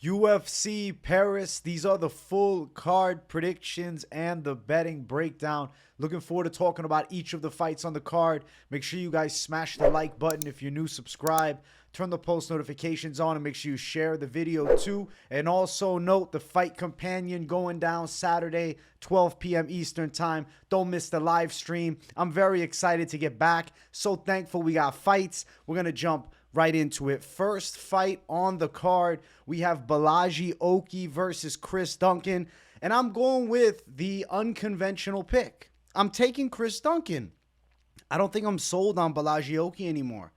UFC Paris. These are the full card predictions and the betting breakdown. Looking forward to talking about each of the fights on the card. Make sure you guys smash the like button. If you're new, subscribe. Turn the post notifications on and make sure you share the video too. And also note the Fight Companion going down Saturday, 12 p.m. Eastern time. Don't miss the live stream. I'm very excited to get back. So thankful we got fights. We're going to jump right into it. First fight on the card, we have Bolaji versus Chris Duncan. And I'm going with the unconventional pick. I'm taking Chris Duncan. I don't think I'm sold on Bolaji anymore.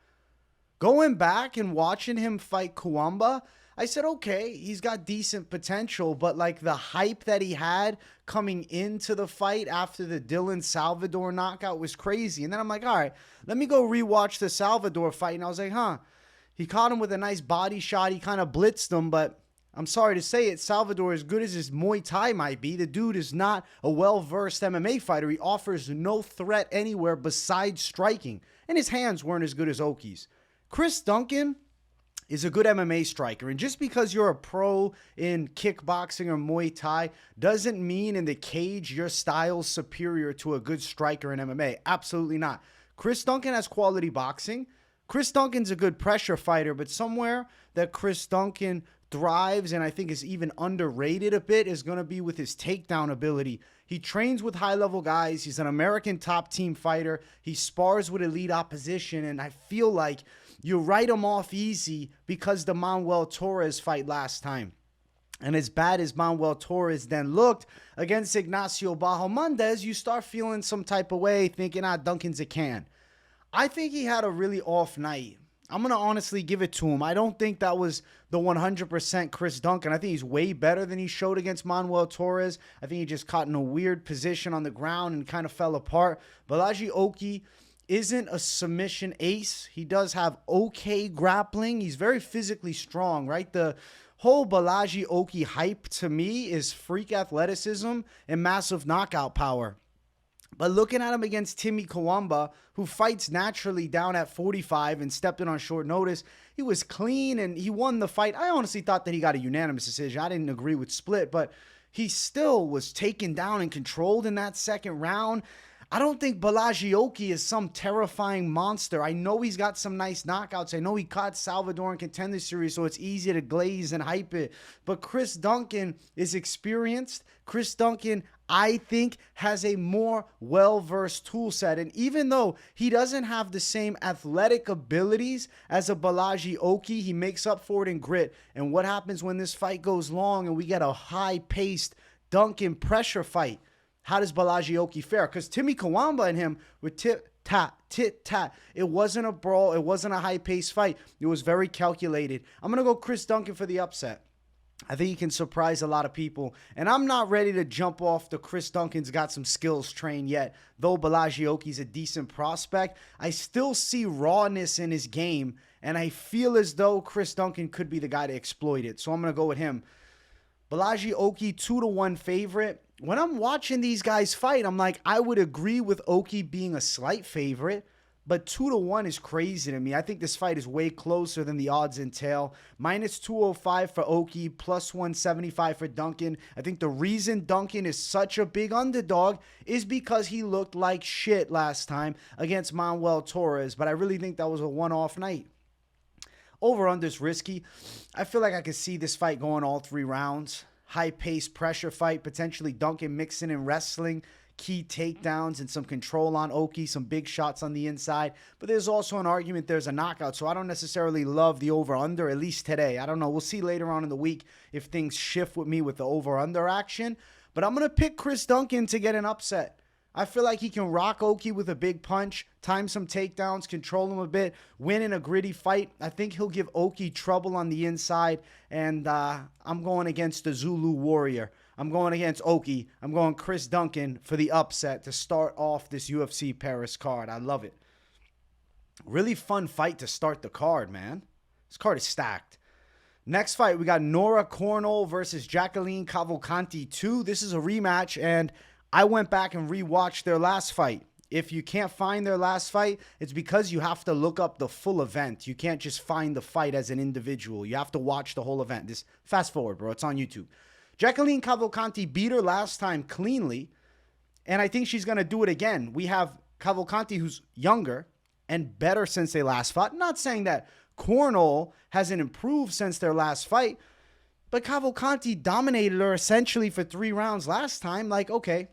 Going back and watching him fight Kuamba, I said, okay, he's got decent potential, but like the hype that he had coming into the fight after the Dylan Salvador knockout was crazy. And then I'm like, all right, let me go rewatch the Salvador fight. And I was like, he caught him with a nice body shot. He kind of blitzed him, but I'm sorry to say it, Salvador, as good as his Muay Thai might be, the dude is not a well-versed MMA fighter. He offers no threat anywhere besides striking, and his hands weren't as good as Oki's. Chris Duncan is a good MMA striker, and just because you're a pro in kickboxing or Muay Thai doesn't mean in the cage your style's superior to a good striker in MMA. Absolutely not. Chris Duncan has quality boxing. Chris Duncan's a good pressure fighter, but somewhere that Chris Duncan thrives and I think is even underrated a bit is going to be with his takedown ability. He trains with high-level guys. He's an American top-team fighter. He spars with elite opposition, and I feel like you write him off easy because the Manuel Torres fight last time. And as bad as Manuel Torres then looked against Ignacio Bahamondes, you start feeling some type of way, thinking, Duncan's a can. I think he had a really off night. I'm going to honestly give it to him. I don't think that was the 100% Chris Duncan. I think he's way better than he showed against Manuel Torres. I think he just caught in a weird position on the ground and kind of fell apart. Bolaji isn't a submission ace. He does have okay grappling. He's very physically strong, right? The whole Bolaji hype to me is freak athleticism and massive knockout power. But looking at him against Timmy Kuamba, who fights naturally down at 45 and stepped in on short notice, he was clean and he won the fight. I honestly thought that he got a unanimous decision. I didn't agree with split, but he still was taken down and controlled in that second round. I don't think Bolaji is some terrifying monster. I know he's got some nice knockouts. I know he caught Salvador in Contender Series, so it's easy to glaze and hype it. But Chris Duncan is experienced. Chris Duncan, I think, has a more well-versed tool set. And even though he doesn't have the same athletic abilities as a Bolaji he makes up for it in grit. And what happens when this fight goes long and we get a high-paced Duncan pressure fight? How does Bolaji fare? Because Timmy Kuamba and him were tit-tat. It wasn't a brawl. It wasn't a high-paced fight. It was very calculated. I'm going to go Chris Duncan for the upset. I think he can surprise a lot of people. And I'm not ready to jump off the Chris Duncan's got some skills train yet. Though Bolaji a decent prospect, I still see rawness in his game. And I feel as though Chris Duncan could be the guy to exploit it. So I'm going to go with him. Bolaji 2-1 favorite. When I'm watching these guys fight, I'm like, I would agree with being a slight favorite, but 2-1 is crazy to me. I think this fight is way closer than the odds entail. -205 for plus 175 for Duncan. I think the reason Duncan is such a big underdog is because he looked like shit last time against Manuel Torres, but I really think that was a one-off night. Over-under's risky. I feel like I could see this fight going all 3 rounds. High-paced pressure fight, potentially Duncan mixing in wrestling, key takedowns, and some control on some big shots on the inside. But there's also an argument there's a knockout, so I don't necessarily love the over-under, at least today. I don't know. We'll see later on in the week if things shift with me with the over-under action. But I'm going to pick Chris Duncan to get an upset. I feel like he can rock with a big punch, time some takedowns, control him a bit, win in a gritty fight. I think he'll give trouble on the inside, and I'm going against the Zulu Warrior. I'm going against I'm going Chris Duncan for the upset to start off this UFC Paris card. I love it. Really fun fight to start the card, man. This card is stacked. Next fight, we got Nora Cornolle versus Jacqueline Cavalcanti 2. This is a rematch, and I went back and rewatched their last fight. if you can't find their last fight, it's because you have to look up the full event. You can't just find the fight as an individual. You have to watch the whole event. Just fast forward, bro. It's on YouTube. Jacqueline Cavalcanti beat her last time cleanly, and I think she's going to do it again. We have Cavalcanti, who's younger and better since they last fought. Not saying that Cornolle hasn't improved since their last fight, but Cavalcanti dominated her essentially for 3 rounds last time. Like, okay,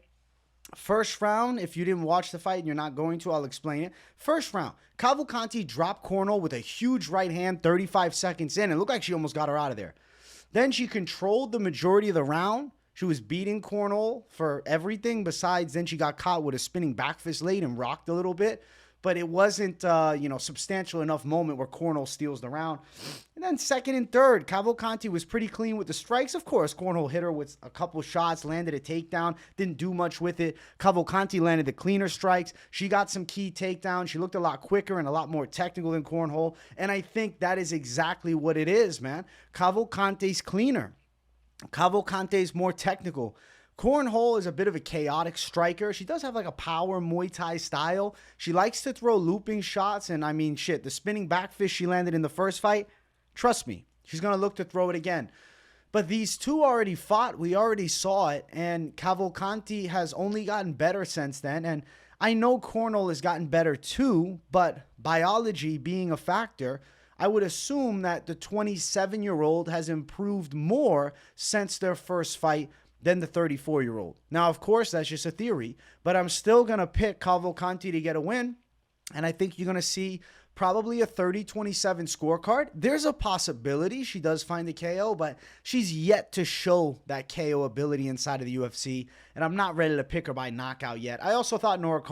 first round, if you didn't watch the fight and you're not going to, I'll explain it. First round, Cavalcanti dropped Cornolle with a huge right hand 35 seconds in. It looked like she almost got her out of there. Then she controlled the majority of the round. She was beating Cornolle for everything besides then she got caught with a spinning back fist late and rocked a little bit. But it wasn't, substantial enough moment where Cornolle steals the round. And then second and third, Cavalcanti was pretty clean with the strikes. Of course, Cornolle hit her with a couple shots, landed a takedown, didn't do much with it. Cavalcanti landed the cleaner strikes. She got some key takedowns. She looked a lot quicker and a lot more technical than Cornolle. And I think that is exactly what it is, man. Cavalcanti's cleaner. Cavalcanti's more technical. Cornolle is a bit of a chaotic striker. She does have like a power Muay Thai style. She likes to throw looping shots. And I mean, shit, the spinning back fist she landed in the first fight, trust me, she's going to look to throw it again. But these two already fought. We already saw it. And Cavalcanti has only gotten better since then. And I know Cornolle has gotten better too, but biology being a factor, I would assume that the 27-year-old has improved more since their first fight than the 34-year-old. Now, of course, that's just a theory, but I'm still going to pick Cavalcanti to get a win, and I think you're going to see probably a 30-27 scorecard. There's a possibility she does find the KO, but she's yet to show that KO ability inside of the UFC, and I'm not ready to pick her by knockout yet. I also thought Nora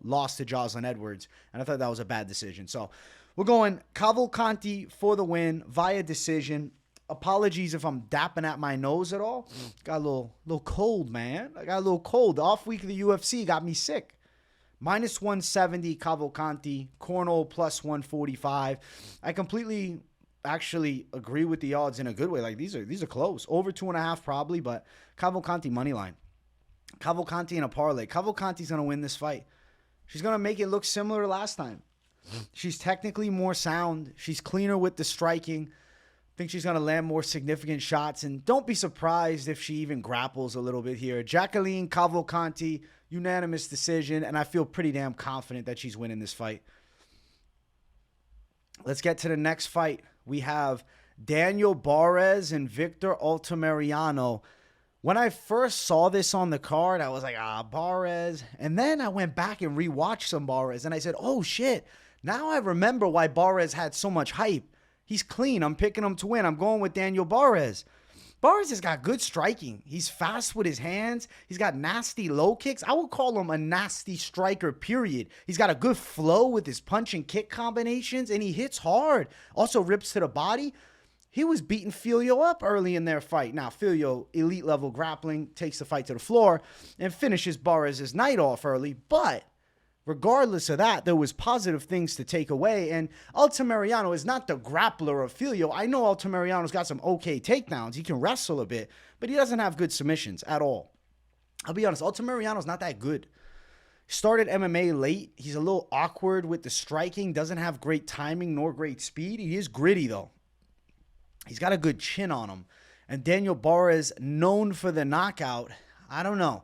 lost to Jocelyn Edwards, and I thought that was a bad decision. So we're going Cavalcanti for the win via decision. Apologies if I'm dapping at my nose at all. Got a little cold, man. I got a little cold. The off week of the UFC got me sick. Minus 170 Cavalcanti, Cornolle plus 145. I completely actually agree with the odds in a good way. Like these are close. Over 2.5 probably, but Cavalcanti money line. Cavalcanti in a parlay. Cavalcanti's gonna win this fight. She's gonna make it look similar to last time. She's technically more sound. She's cleaner with the striking. I think she's going to land more significant shots, and don't be surprised if she even grapples a little bit here. Jacqueline Cavalcanti, unanimous decision, and I feel pretty damn confident that she's winning this fight. Let's get to the next fight. We have Daniel Barez and Victor Altamirano. When I first saw this on the card, I was like, Barez. And then I went back and rewatched some Barez, and I said, oh, shit. Now I remember why Barez had so much hype. He's clean. I'm picking him to win. I'm going with Daniel Barez. Barez has got good striking. He's fast with his hands. He's got nasty low kicks. I would call him a nasty striker, period. He's got a good flow with his punch and kick combinations, and he hits hard. Also rips to the body. He was beating Filho up early in their fight. Now, Filho, elite level grappling, takes the fight to the floor and finishes Barez's night off early, but regardless of that, there was positive things to take away, and Altamirano is not the grappler of Filho. I know Altamirano's got some okay takedowns. He can wrestle a bit, but he doesn't have good submissions at all. I'll be honest, Altamirano's not that good. Started MMA late. He's a little awkward with the striking, doesn't have great timing nor great speed. He is gritty, though. He's got a good chin on him. And Daniel Barez, known for the knockout, I don't know.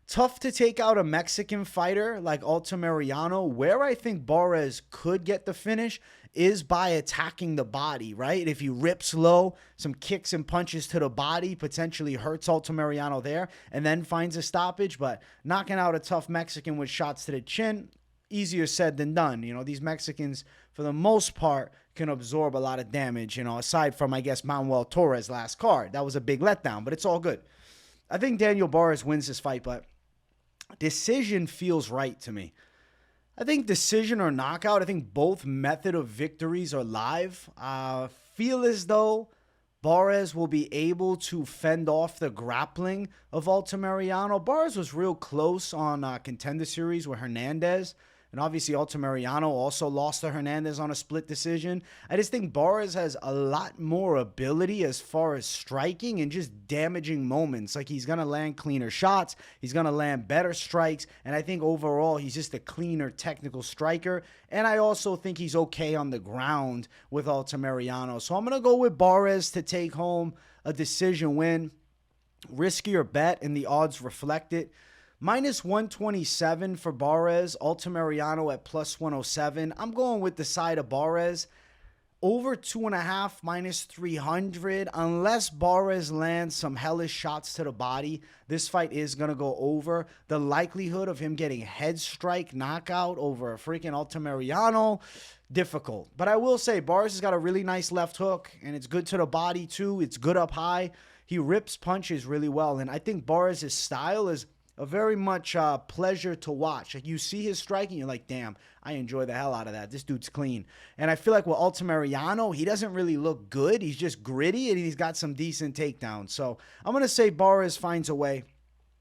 Tough to take out a Mexican fighter like Altamirano. Where I think Barez could get the finish is by attacking the body, right? If he rips low, some kicks and punches to the body, potentially hurts Altamirano there, and then finds a stoppage. But knocking out a tough Mexican with shots to the chin, easier said than done. You know, these Mexicans, for the most part, can absorb a lot of damage, you know, aside from, I guess, Manuel Torres' last card. That was a big letdown, but it's all good. I think Daniel Barez wins this fight, but decision feels right to me. I think decision or knockout, I think both method of victories are live. Feel as though Barez will be able to fend off the grappling of Altamirano. Barez was real close on Contender Series with Hernandez, And obviously, Altamirano also lost to Hernandez on a split decision. I just think Barez has a lot more ability as far as striking and just damaging moments. Like, he's going to land cleaner shots. He's going to land better strikes. And I think overall, he's just a cleaner technical striker. And I also think he's okay on the ground with Altamirano. So I'm going to go with Barez to take home a decision win. Riskier bet, and the odds reflect it. Minus 127 for Barez. Altamirano at plus 107. I'm going with the side of Barez. Over 2.5, minus 300. Unless Barez lands some hellish shots to the body, this fight is going to go over. The likelihood of him getting head strike knockout over a freaking Altamirano, difficult. But I will say, Barez has got a really nice left hook, and it's good to the body too. It's good up high. He rips punches really well, and I think Barez's style is a very much pleasure to watch. Like, you see his striking, you're like, damn, I enjoy the hell out of that. This dude's clean. And I feel like with Altamirano, he doesn't really look good. He's just gritty, and he's got some decent takedowns. So I'm going to say Barez finds a way.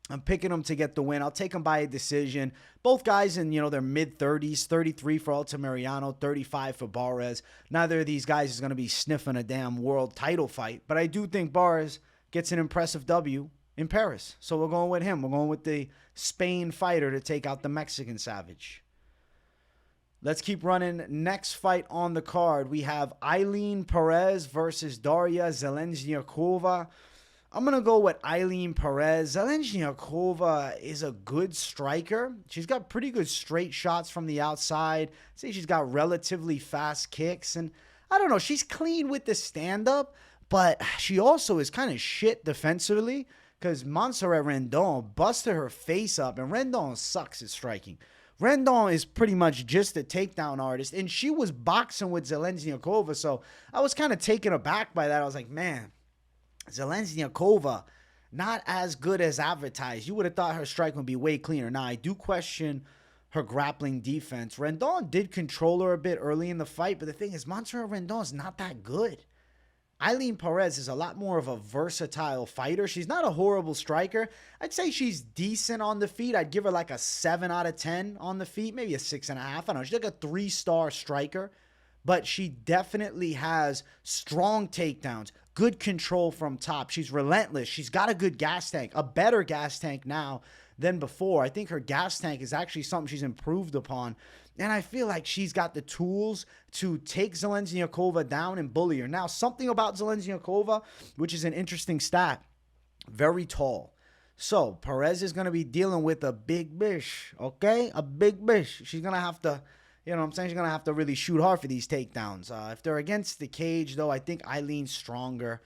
I'm picking him to get the win. I'll take him by a decision. Both guys in, their mid-30s, 33 for Altamirano, 35 for Barez. Neither of these guys is going to be sniffing a damn world title fight. But I do think Barez gets an impressive W in Paris. So we're going with him. We're going with the Spain fighter to take out the Mexican Savage. Let's keep running. Next fight on the card, we have Ailín Pérez versus Daria Zheleznyakova. I'm going to go with Ailín Pérez. Zheleznyakova is a good striker. She's got pretty good straight shots from the outside. I'd say she's got relatively fast kicks. And I don't know, she's clean with the stand-up, but she also is kind of shit defensively because Montserrat Rendon busted her face up, and Rendon sucks at striking. Rendon is pretty much just a takedown artist, and she was boxing with Zheleznyakova, so I was kind of taken aback by that. I was like, man, Zheleznyakova, not as good as advertised. You would have thought her strike would be way cleaner. Now, I do question her grappling defense. Rendon did control her a bit early in the fight, but the thing is, Montserrat Rendon is not that good. Ailín Pérez is a lot more of a versatile fighter. She's not a horrible striker. I'd say she's decent on the feet. I'd give her like a 7 out of 10 on the feet, maybe a 6.5. I don't know. She's like a 3-star striker, but she definitely has strong takedowns, good control from top. She's relentless. She's got a good gas tank, a better gas tank now than before. I think her gas tank is actually something she's improved upon. And I feel like she's got the tools to take Zheleznyakova down and bully her. Now, something about Zheleznyakova, which is an interesting stat, very tall. So, Pérez is going to be dealing with a big bish, okay? A big bish. She's going to have to, she's going to have to really shoot hard for these takedowns. If they're against the cage, though, I think Ailín's stronger.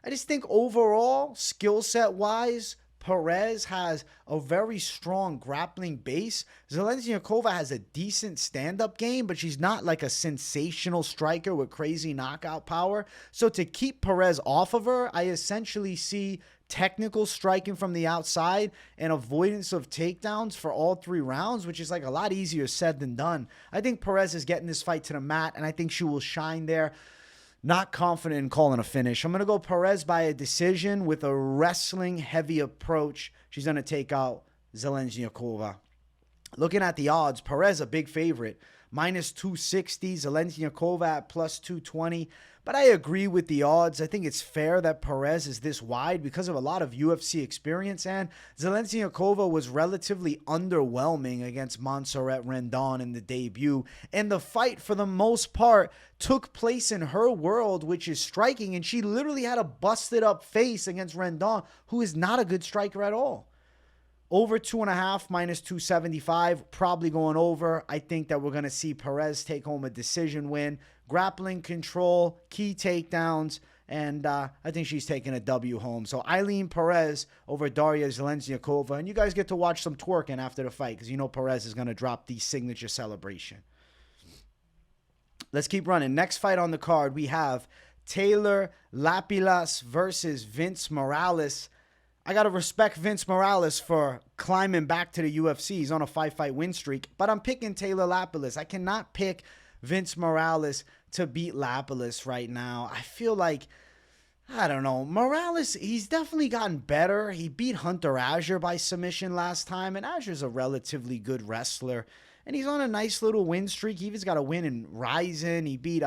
I just think overall, skill set-wise, Pérez has a very strong grappling base. Zheleznyakova has a decent stand-up game, but she's not like a sensational striker with crazy knockout power. So to keep Pérez off of her, I essentially see technical striking from the outside and avoidance of takedowns for all 3 rounds, which is like a lot easier said than done. I think Pérez is getting this fight to the mat, and I think she will shine there. Not confident in calling a finish. I'm going to go Pérez by a decision with a wrestling-heavy approach. She's going to take out Zheleznyakova. Looking at the odds, Pérez a big favorite. Minus 260, Zheleznyakova at plus 220. But I agree with the odds. I think it's fair that Pérez is this wide because of a lot of UFC experience, and Zheleznyakova was relatively underwhelming against Montserrat Rendon in the debut. And the fight, for the most part, took place in her world, which is striking, and she literally had a busted up face against Rendon, who is not a good striker at all. Over 2.5, minus 275, probably going over. I think that we're going to see Pérez take home a decision win. Grappling control, key takedowns, and I think she's taking a W home. So Ailín Pérez over Daria Zheleznyakova. And you guys get to watch some twerking after the fight because you know Pérez is going to drop the signature celebration. Let's keep running. Next fight on the card, we have Taylor Lapilus versus Vince Morales. I got to respect Vince Morales for climbing back to the UFC. He's on a 5-fight win streak, but I'm picking Taylor Lapilus. I cannot pick Vince Morales to beat Lapilus right now. I feel like, I don't know, Morales, he's definitely gotten better. He beat Hunter Azure by submission last time, and Azure's a relatively good wrestler. and he's on a nice little win streak. He even's got a win in Ryzen. He beat,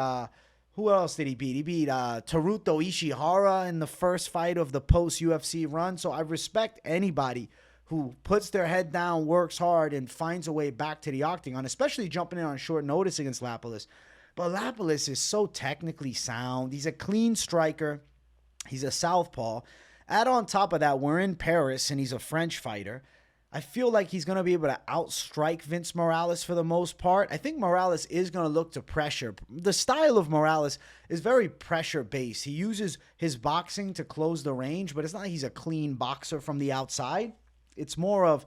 who else did he beat? He beat Teruto Ishihara in the first fight of the post-UFC run. So I respect anybody who puts their head down, works hard, and finds a way back to the octagon, especially jumping in on short notice against Lapilus. But Lapilus is so technically sound. He's a clean striker. He's a southpaw. Add on top of that, we're in Paris, and he's a French fighter. I feel like he's going to be able to outstrike Vince Morales for the most part. I think Morales is going to look to pressure. The style of Morales is very pressure-based. He uses his boxing to close the range, but it's not like he's a clean boxer from the outside. It's more of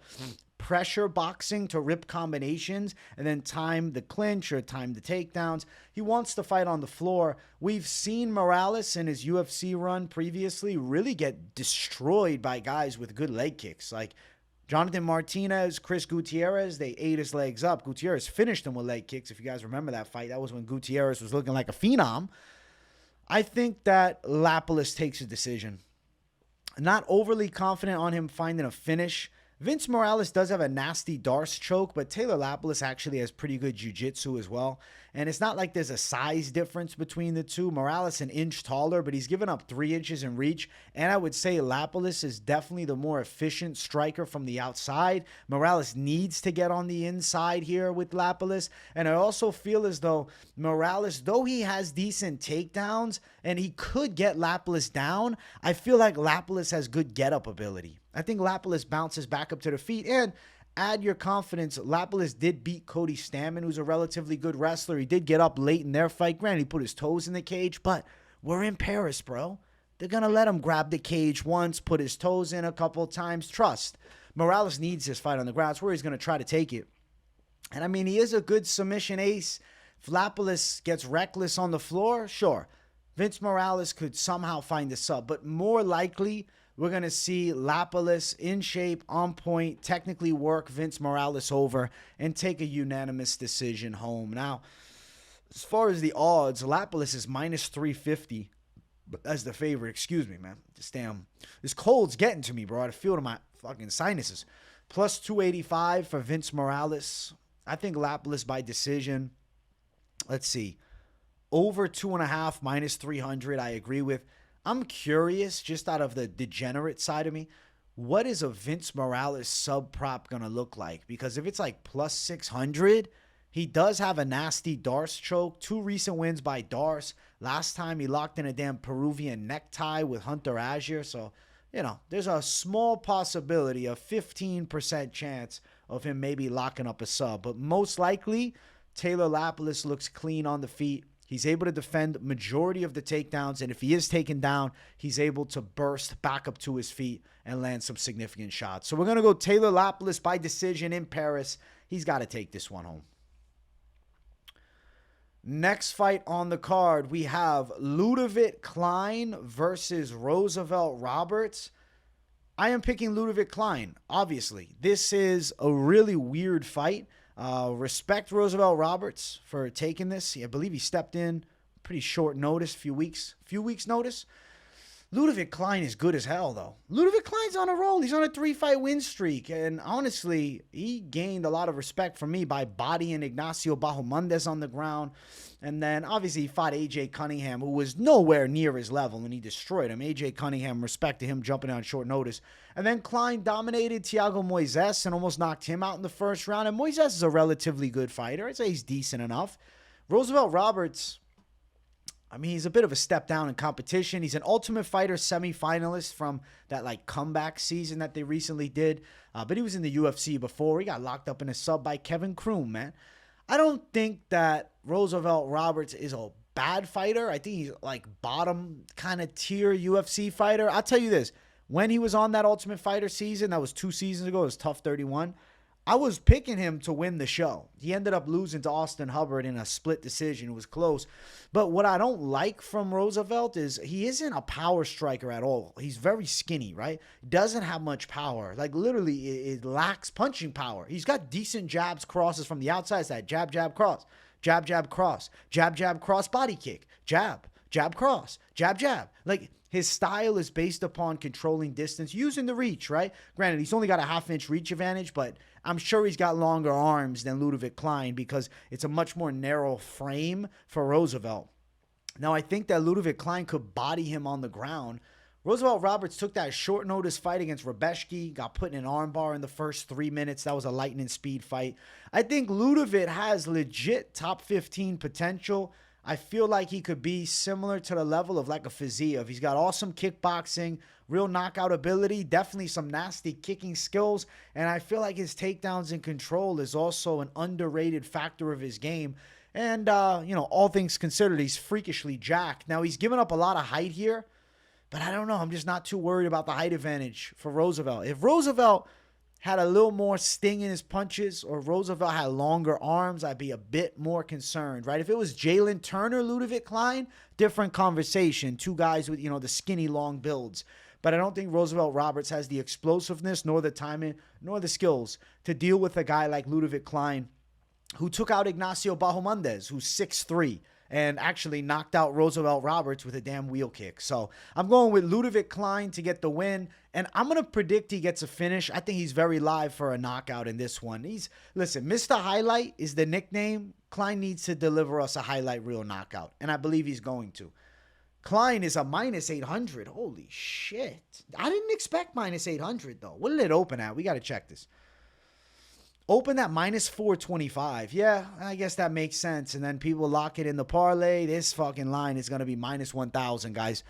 pressure boxing to rip combinations and then time the clinch or time the takedowns. He wants to fight on the floor. We've seen Morales in his UFC run previously really get destroyed by guys with good leg kicks. Like Jonathan Martinez, Chris Gutierrez, they ate his legs up. Gutierrez finished him with leg kicks. If you guys remember that fight, that was when Gutierrez was looking like a phenom. I think that Lapilus takes a decision. Not overly confident on him finding a finish. Vince Morales does have a nasty Darce choke, but Taylor Lapilus actually has pretty good jiu-jitsu as well. And it's not like there's a size difference between the two. Morales an inch taller, but he's given up 3 inches in reach. And I would say Lapilus is definitely the more efficient striker from the outside. Morales needs to get on the inside here with Lapilus. And I also feel as though Morales, though he has decent takedowns and he could get Lapilus down, I feel like Lapilus has good get-up ability. I think Lapilus bounces back up to the feet. And add your confidence. Lapilus did beat Cody Stammen, who's a relatively good wrestler. He did get up late in their fight. Granted, he put his toes in the cage, but we're in Paris, bro. They're going to let him grab the cage once, put his toes in a couple times. Trust. Morales needs this fight on the ground. That's where he's going to try to take it. And, I mean, he is a good submission ace. If Lapilus gets reckless on the floor, sure. Vince Morales could somehow find the sub, but more likely we're going to see Lapilus in shape, on point, technically work Vince Morales over, and take a unanimous decision home. Now, as far as the odds, Lapilus is minus 350 as the favorite. Excuse me, man. Just damn. This cold's getting to me, bro. I feel it in my fucking sinuses. Plus 285 for Vince Morales. I think Lapilus by decision. Let's see. Over 2.5, minus 300, I agree with. I'm curious, just out of the degenerate side of me, what is a Vince Morales sub prop going to look like? Because if it's like plus 600, he does have a nasty Darce choke. 2 recent wins by Darce. Last time he locked in a damn Peruvian necktie with Hunter Azure. So, you know, there's a small possibility, a 15% chance of him maybe locking up a sub. But most likely, Taylor Lapilus looks clean on the feet. He's able to defend majority of the takedowns, and if he is taken down, he's able to burst back up to his feet and land some significant shots. So we're going to go Taylor Lapilus by decision in Paris. He's got to take this one home. Next fight on the card, we have Ľudovít Klein versus Roosevelt Roberts. I am picking Ľudovít Klein, obviously. This is a really weird fight. Respect Roosevelt Roberts for taking this. I believe he stepped in pretty short notice, few weeks notice. Ľudovít Klein is good as hell, though. Ľudovít Klein's on a roll. He's on a 3-fight win streak. And honestly, he gained a lot of respect from me by bodying Ignacio Bahamondes on the ground. And then, obviously, he fought A.J. Cunningham, who was nowhere near his level, and he destroyed him. A.J. Cunningham respected him jumping on short notice. And then Klein dominated Thiago Moises and almost knocked him out in the first round. And Moises is a relatively good fighter. I'd say he's decent enough. Roosevelt Roberts, I mean, he's a bit of a step down in competition. He's an Ultimate Fighter semifinalist from that, like, comeback season that they recently did. But he was in the UFC before. He got locked up in a sub by Kevin Kroom, man. I don't think that Roosevelt Roberts is a bad fighter. I think he's like bottom kind of tier UFC fighter. I'll tell you this. When he was on that Ultimate Fighter season, that was 2 seasons ago, it was Tough 31. I was picking him to win the show. He ended up losing to Austin Hubbard in a split decision. It was close. But what I don't like from Roosevelt is he isn't a power striker at all. He's very skinny, right? Doesn't have much power. Like, literally, it lacks punching power. He's got decent jabs, crosses from the outside. It's that jab, jab, cross. Jab, jab, cross. Jab, jab, cross, body kick. Jab, jab, cross. Jab, jab. Like, his style is based upon controlling distance, using the reach, right? Granted, he's only got a 1/2 inch reach advantage, but I'm sure he's got longer arms than Ľudovít Klein because it's a much more narrow frame for Roosevelt. Now, I think that Ľudovít Klein could body him on the ground. Roosevelt Roberts took that short notice fight against Rebeshki, got put in an armbar in the first 3 minutes. That was a lightning speed fight. I think Ľudovít has legit top 15 potential. I feel like he could be similar to the level of like a Fiziev. He's got awesome kickboxing, real knockout ability, definitely some nasty kicking skills, and I feel like his takedowns and control is also an underrated factor of his game. And, all things considered, he's freakishly jacked. Now, he's given up a lot of height here, but I don't know. I'm just not too worried about the height advantage for Roosevelt. If Roosevelt had a little more sting in his punches or Roosevelt had longer arms, I'd be a bit more concerned, right? If it was Jalen Turner, Ľudovít Klein, different conversation. Two guys with, the skinny, long builds. But I don't think Roosevelt Roberts has the explosiveness nor the timing nor the skills to deal with a guy like Ľudovít Klein who took out Ignacio Bahamondes, who's 6'3", and actually knocked out Roosevelt Roberts with a damn wheel kick. So I'm going with Ľudovít Klein to get the win, and I'm going to predict he gets a finish. I think he's very live for a knockout in this one. Listen, Mr. Highlight is the nickname. Klein needs to deliver us a highlight reel knockout, and I believe he's going to. Klein is a minus 800. Holy shit. I didn't expect minus 800, though. What did it open at? We got to check this. Open at minus 425. Yeah, I guess that makes sense. And then people lock it in the parlay. This fucking line is going to be minus 1,000, guys.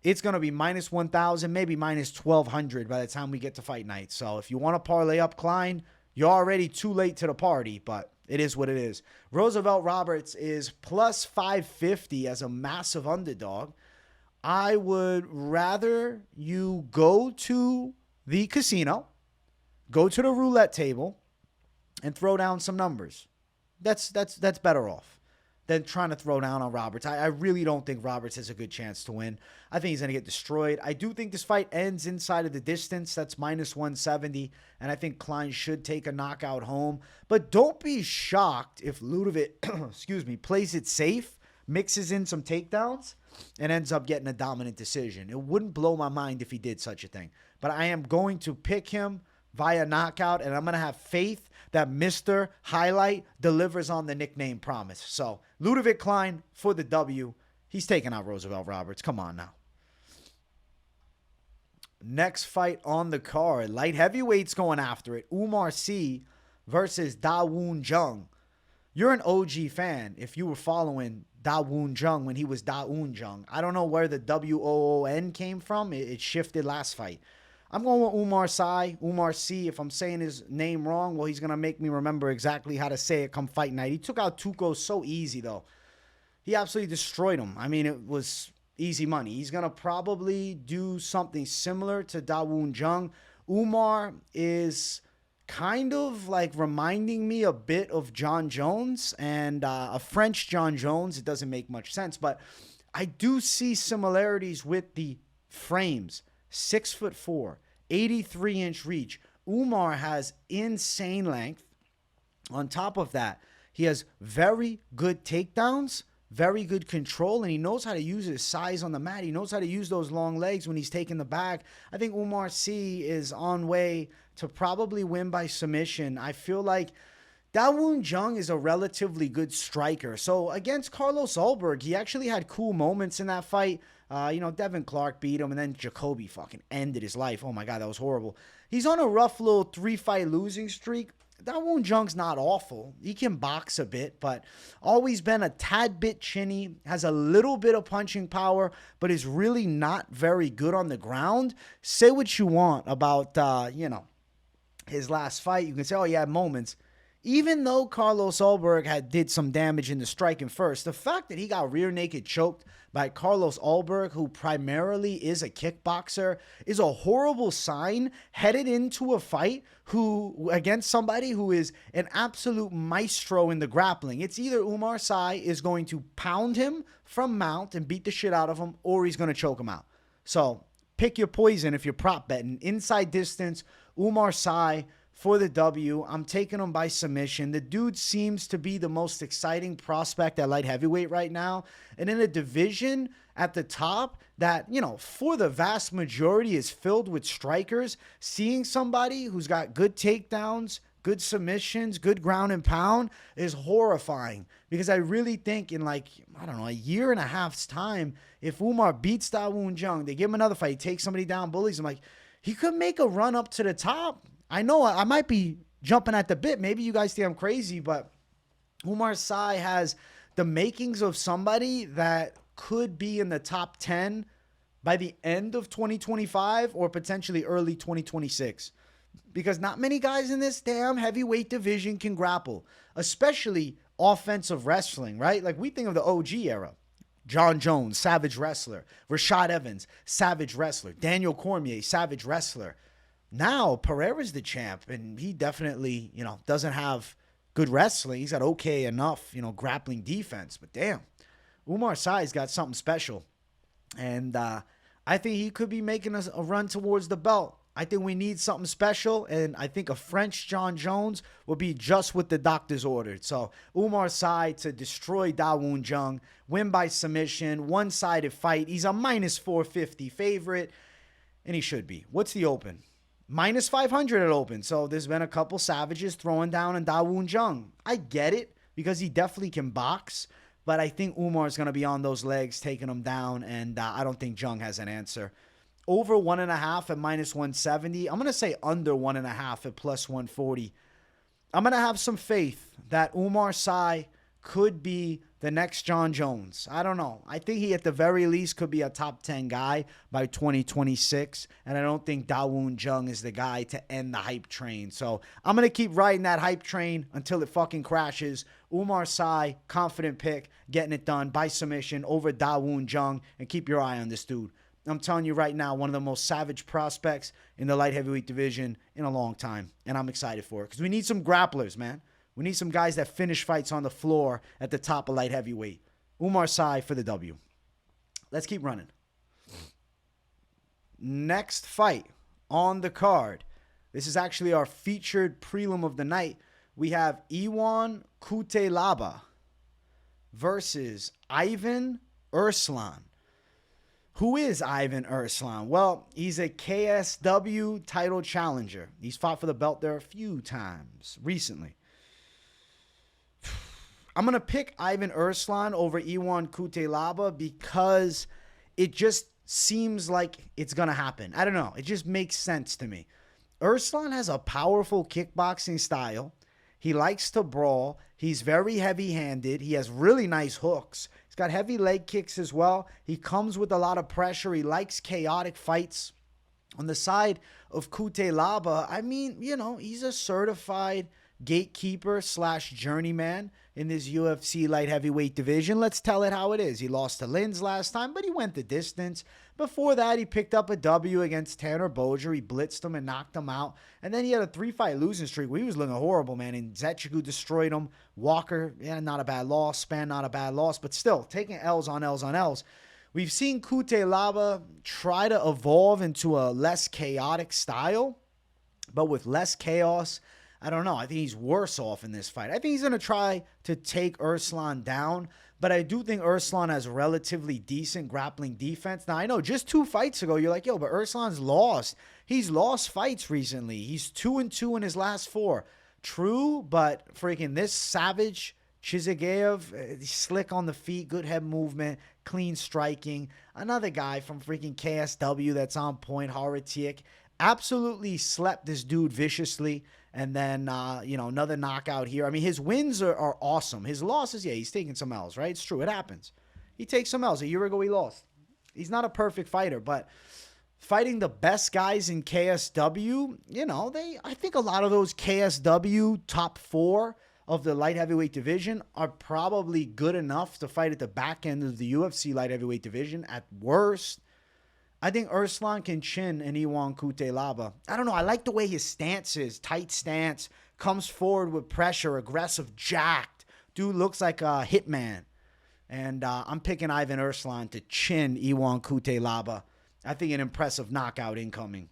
It's going to be minus 1,000, maybe minus 1,200 by the time we get to fight night. So if you want to parlay up Klein, you're already too late to the party, but it is what it is. Roosevelt Roberts is plus 550 as a massive underdog. I would rather you go to the casino, go to the roulette table, and throw down some numbers. That's better off than trying to throw down on Roberts. I really don't think Roberts has a good chance to win. I think he's going to get destroyed. I do think this fight ends inside of the distance. That's minus 170, and I think Klein should take a knockout home. But don't be shocked if Ľudovít, plays it safe, mixes in some takedowns, and ends up getting a dominant decision. It wouldn't blow my mind if he did such a thing. But I am going to pick him via knockout, and I'm going to have faith that Mr. Highlight delivers on the nickname promise. So, Ľudovít Klein for the W. He's taking out Roosevelt Roberts. Come on now. Next fight on the card. Light heavyweights going after it. Oumar Sy versus Woon Jung. You're an OG fan if you were following Woon Jung when he was Woon Jung. I don't know where the W-O-O-N came from. It shifted last fight. I'm going with Oumar Sy. If I'm saying his name wrong, well, he's going to make me remember exactly how to say it come fight night. He took out Tuco so easy, though. He absolutely destroyed him. I mean, it was easy money. He's going to probably do something similar to Woon Jung. Oumar is kind of like reminding me a bit of John Jones and a French John Jones. It doesn't make much sense, but I do see similarities with the frames. 6'4", 83-inch reach. Oumar has insane length. On top of that, he has very good takedowns, very good control, and he knows how to use his size on the mat. He knows how to use those long legs when he's taking the bag. I think Oumar Sy is on way to probably win by submission. I feel like Woon Jung is a relatively good striker. So against Carlos Ulberg, he actually had cool moments in that fight. Devin Clark beat him, and then Jacoby fucking ended his life. Oh, my God, that was horrible. He's on a rough little 3-fight losing streak. Woon Jung's not awful. He can box a bit, but always been a tad bit chinny, has a little bit of punching power, but is really not very good on the ground. Say what you want about, his last fight. You can say, oh, he had moments. Even though Carlos Ulberg did some damage in the striking first, the fact that he got rear naked choked by Carlos Ulberg, who primarily is a kickboxer, is a horrible sign headed into a fight against somebody who is an absolute maestro in the grappling. It's either Oumar Sy is going to pound him from mount and beat the shit out of him, or he's going to choke him out. So pick your poison if you're prop betting. Inside distance, Oumar Sy for the W. I'm taking him by submission. The dude seems to be the most exciting prospect at light heavyweight right now. And in a division at the top that, for the vast majority is filled with strikers, seeing somebody who's got good takedowns, good submissions, good ground and pound is horrifying. Because I really think in like, I don't know, a year and a half's time, if Oumar beats Da Woon Jung, they give him another fight, he takes somebody down, bullies him, like, he could make a run up to the top. I know I might be jumping at the bit. Maybe you guys think I'm crazy, but Oumar Sy has the makings of somebody that could be in the top 10 by the end of 2025 or potentially early 2026. Because not many guys in this damn heavyweight division can grapple, especially offensive wrestling, right? Like we think of the OG era. John Jones, savage wrestler. Rashad Evans, savage wrestler. Daniel Cormier, savage wrestler. Now, Pereira's the champ, and he definitely, doesn't have good wrestling. He's got okay enough, grappling defense. But damn, Oumar Sy's got something special. And I think he could be making a run towards the belt. I think we need something special, and I think a French John Jones will be just what the doctors ordered. So Oumar Sy to destroy Da Woon Jung, win by submission, one-sided fight. He's a minus 450 favorite, and he should be. What's the open? Minus 500 at open. So there's been a couple savages throwing down on Da Woon Jung. I get it, because he definitely can box, but I think Oumar's going to be on those legs, taking him down, and I don't think Jung has an answer. Over 1.5 at minus 170. I'm going to say under 1.5 at plus 140. I'm going to have some faith that Oumar Sy could be the next John Jones. I don't know. I think he at the very least could be a top 10 guy by 2026. And I don't think Da Woon Jung is the guy to end the hype train. So I'm going to keep riding that hype train until it fucking crashes. Oumar Sy, confident pick, getting it done by submission over Da Woon Jung. And keep your eye on this dude. I'm telling you right now, one of the most savage prospects in the light heavyweight division in a long time. And I'm excited for it because we need some grapplers, man. We need some guys that finish fights on the floor at the top of light heavyweight. Oumar Sy for the W. Let's keep running. Next fight on the card. This is actually our featured prelim of the night. We have Ivan Cutelaba versus Ivan Erslan. Who is Ivan Erslan? Well, he's a KSW title challenger. He's fought for the belt there a few times recently. I'm going to pick Ivan Erslan over Ivan Cutelaba because it just seems like it's going to happen. I don't know. It just makes sense to me. Erslan has a powerful kickboxing style. He likes to brawl. He's very heavy-handed. He has really nice hooks. He's got heavy leg kicks as well. He comes with a lot of pressure. He likes chaotic fights. On the side of Cutelaba, I mean, he's a certified gatekeeper / journeyman in this UFC light heavyweight division. Let's tell it how it is. He lost to Linz last time, but he went the distance. Before that, he picked up a W against Tanner Boger. He blitzed him and knocked him out. And then he had a 3-fight losing streak where he was looking horrible, man. And Zheleznyakova destroyed him. Walker, not a bad loss. Spann, not a bad loss. But still, taking L's on L's on L's. We've seen Cutelaba try to evolve into a less chaotic style, but with less chaos, I don't know. I think he's worse off in this fight. I think he's going to try to take Erslan down, but I do think Erslan has relatively decent grappling defense. Now, I know just 2 fights ago, you're like, yo, but Erslan's lost. He's lost fights recently. He's 2-2 in his last 4. True, but freaking this savage Chizigayev, slick on the feet, good head movement, clean striking. Another guy from freaking KSW that's on point, Haratik. Absolutely slept this dude viciously. And then, another knockout here. I mean, his wins are awesome. His losses, he's taking some L's, right? It's true. It happens. He takes some L's. A year ago, he lost. He's not a perfect fighter, but fighting the best guys in KSW, I think a lot of those KSW top 4 of the light heavyweight division are probably good enough to fight at the back end of the UFC light heavyweight division at worst. I think Erslan can chin an Ivan Cutelaba. I don't know. I like the way his stance is. Tight stance. Comes forward with pressure. Aggressive. Jacked. Dude looks like a hitman. And I'm picking Ivan Erslan to chin Ivan Cutelaba. I think an impressive knockout incoming.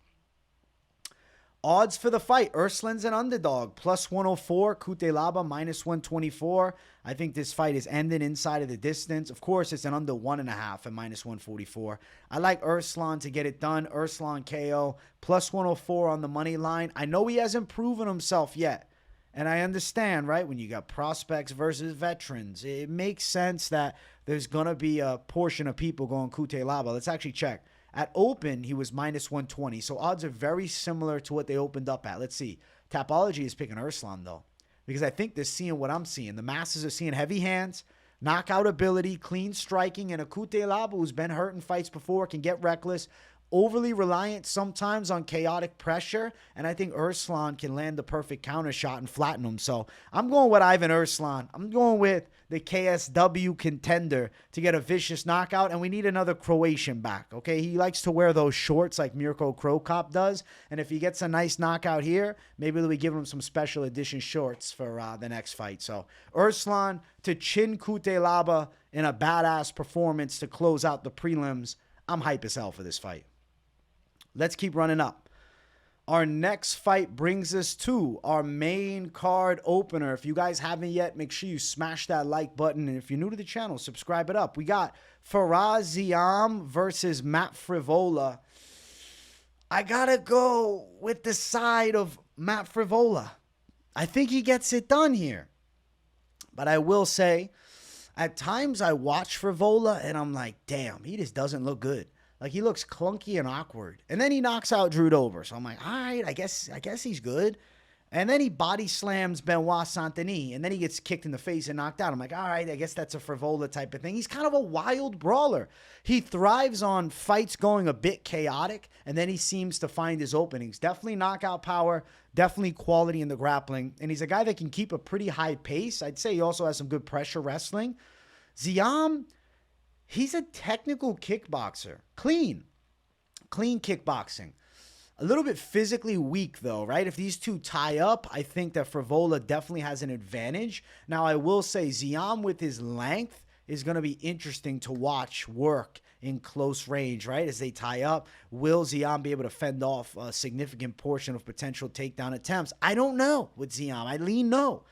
Odds for the fight. Erslan's an underdog. Plus 104. Cutelaba minus 124. I think this fight is ending inside of the distance. Of course, it's an under 1.5 at minus 144. I like Erslan to get it done. Erslan KO. Plus 104 on the money line. I know he hasn't proven himself yet. And I understand, right? When you got prospects versus veterans, it makes sense that there's going to be a portion of people going Cutelaba. Let's actually check. At open, he was minus 120. So odds are very similar to what they opened up at. Let's see. Tapology is picking Erslan, though, because I think they're seeing what I'm seeing. The masses are seeing heavy hands, knockout ability, clean striking, and a Cutelaba who's been hurt in fights before, can get reckless, overly reliant sometimes on chaotic pressure, and I think Erslan can land the perfect counter shot and flatten him. So I'm going with Ivan Erslan. I'm going with the KSW contender to get a vicious knockout, and we need another Croatian back, okay? He likes to wear those shorts like Mirko Krokop does, and if he gets a nice knockout here, maybe they'll be giving him some special edition shorts for the next fight. So Erslan to chin Cutelaba in a badass performance to close out the prelims. I'm hype as hell for this fight. Let's keep running up. Our next fight brings us to our main card opener. If you guys haven't yet, make sure you smash that like button. And if you're new to the channel, subscribe it up. We got Ziam versus Matt Frevola. I got to go with the side of Matt Frevola. I think he gets it done here. But I will say, at times I watch Frevola and I'm like, damn, he just doesn't look good. Like, he looks clunky and awkward. And then he knocks out Drew Dober. So I'm like, all right, I guess he's good. And then he body slams Benoit Saint-Denis. And then he gets kicked in the face and knocked out. I'm like, all right, I guess that's a Frevola type of thing. He's kind of a wild brawler. He thrives on fights going a bit chaotic. And then he seems to find his openings. Definitely knockout power. Definitely quality in the grappling. And he's a guy that can keep a pretty high pace. I'd say he also has some good pressure wrestling. Ziam, he's a technical kickboxer. Clean kickboxing. A little bit physically weak, though, right? If these two tie up, I think that Frevola definitely has an advantage. Now, I will say Ziam with his length is going to be interesting to watch work in close range, right? As they tie up, will Ziam be able to fend off a significant portion of potential takedown attempts? I don't know with Ziam. Ailín, no.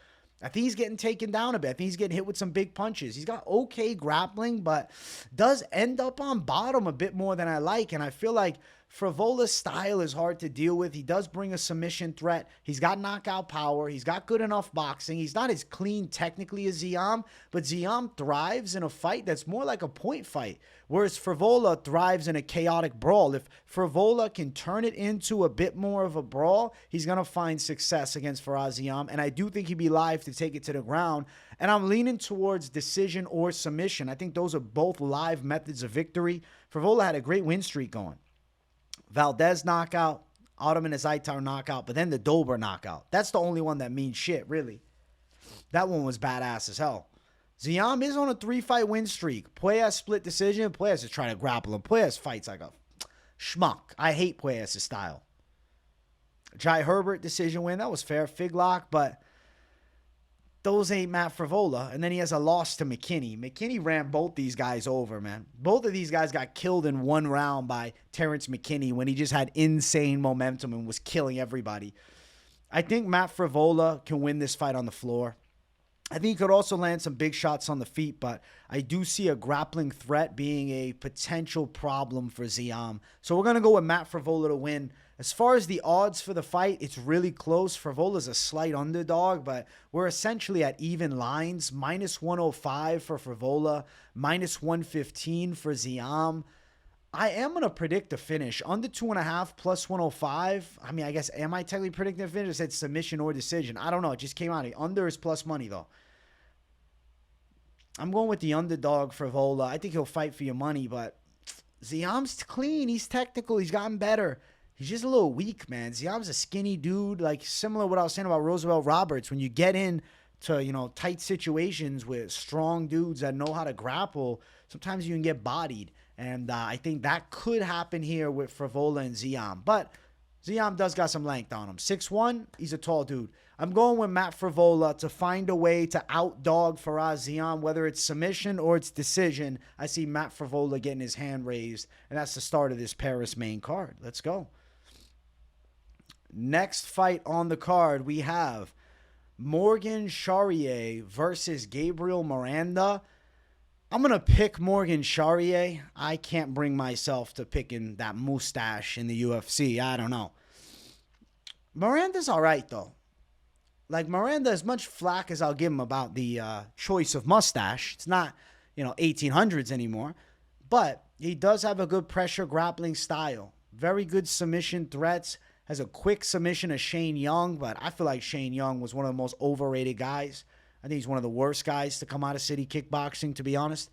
I think he's getting taken down a bit. I think he's getting hit with some big punches. He's got okay grappling, but does end up on bottom a bit more than I like. And I feel like Frevola's style is hard to deal with. He does bring a submission threat. He's got knockout power. He's got good enough boxing. He's not as clean technically as Ziam, but Ziam thrives in a fight that's more like a point fight, whereas Frevola thrives in a chaotic brawl. If Frevola can turn it into a bit more of a brawl, he's going to find success against Ziam, and I do think he'd be live to take it to the ground, and I'm leaning towards decision or submission. I think those are both live methods of victory. Frevola had a great win streak going. Valdez knockout, Ottoman Azaitar knockout, but then the Dober knockout. That's the only one that means shit, really. That one was badass as hell. Ziam is on a 3-fight win streak. Puelles split decision. Puelles is trying to grapple him. Puelles fights like a schmuck. I hate Puelles' style. Jai Herbert decision win. That was fair. Figlock, but those ain't Matt Frevola. And then he has a loss to McKinney. McKinney ran both these guys over, man. Both of these guys got killed in one round by Terrence McKinney when he just had insane momentum and was killing everybody. I think Matt Frevola can win this fight on the floor. I think he could also land some big shots on the feet, but I do see a grappling threat being a potential problem for Ziam. So we're going to go with Matt Frevola to win. As far as the odds for the fight, it's really close. Frevola's a slight underdog, but we're essentially at even lines. Minus 105 for Frevola, minus 115 for Ziam. I am going to predict a finish. Under 2.5 plus 105. I mean, I guess, am I technically predicting a finish? I said submission or decision. I don't know. It just came out. Under is plus money, though. I'm going with the underdog Frevola. I think he'll fight for your money, but Ziam's clean. He's technical. He's gotten better. He's just a little weak, man. Ziam's a skinny dude, like similar to what I was saying about Roosevelt Roberts. When you get into, tight situations with strong dudes that know how to grapple, sometimes you can get bodied. And I think that could happen here with Frevola and Ziam. But Ziam does got some length on him. 6'1", he's a tall dude. I'm going with Matt Frevola to find a way to outdog Ziam, whether it's submission or it's decision. I see Matt Frevola getting his hand raised, and that's the start of this Paris main card. Let's go. Next fight on the card, we have Morgan Charriere versus Gabriel Miranda. I'm going to pick Morgan Charriere. I can't bring myself to picking that mustache in the UFC. I don't know. Miranda's all right, though. like Miranda, as much flack as I'll give him about the choice of mustache, it's not, 1800s anymore, but he does have a good pressure grappling style. Very good submission threats. Has a quick submission of Shane Young, but I feel like Shane Young was one of the most overrated guys. I think he's one of the worst guys to come out of city kickboxing, to be honest.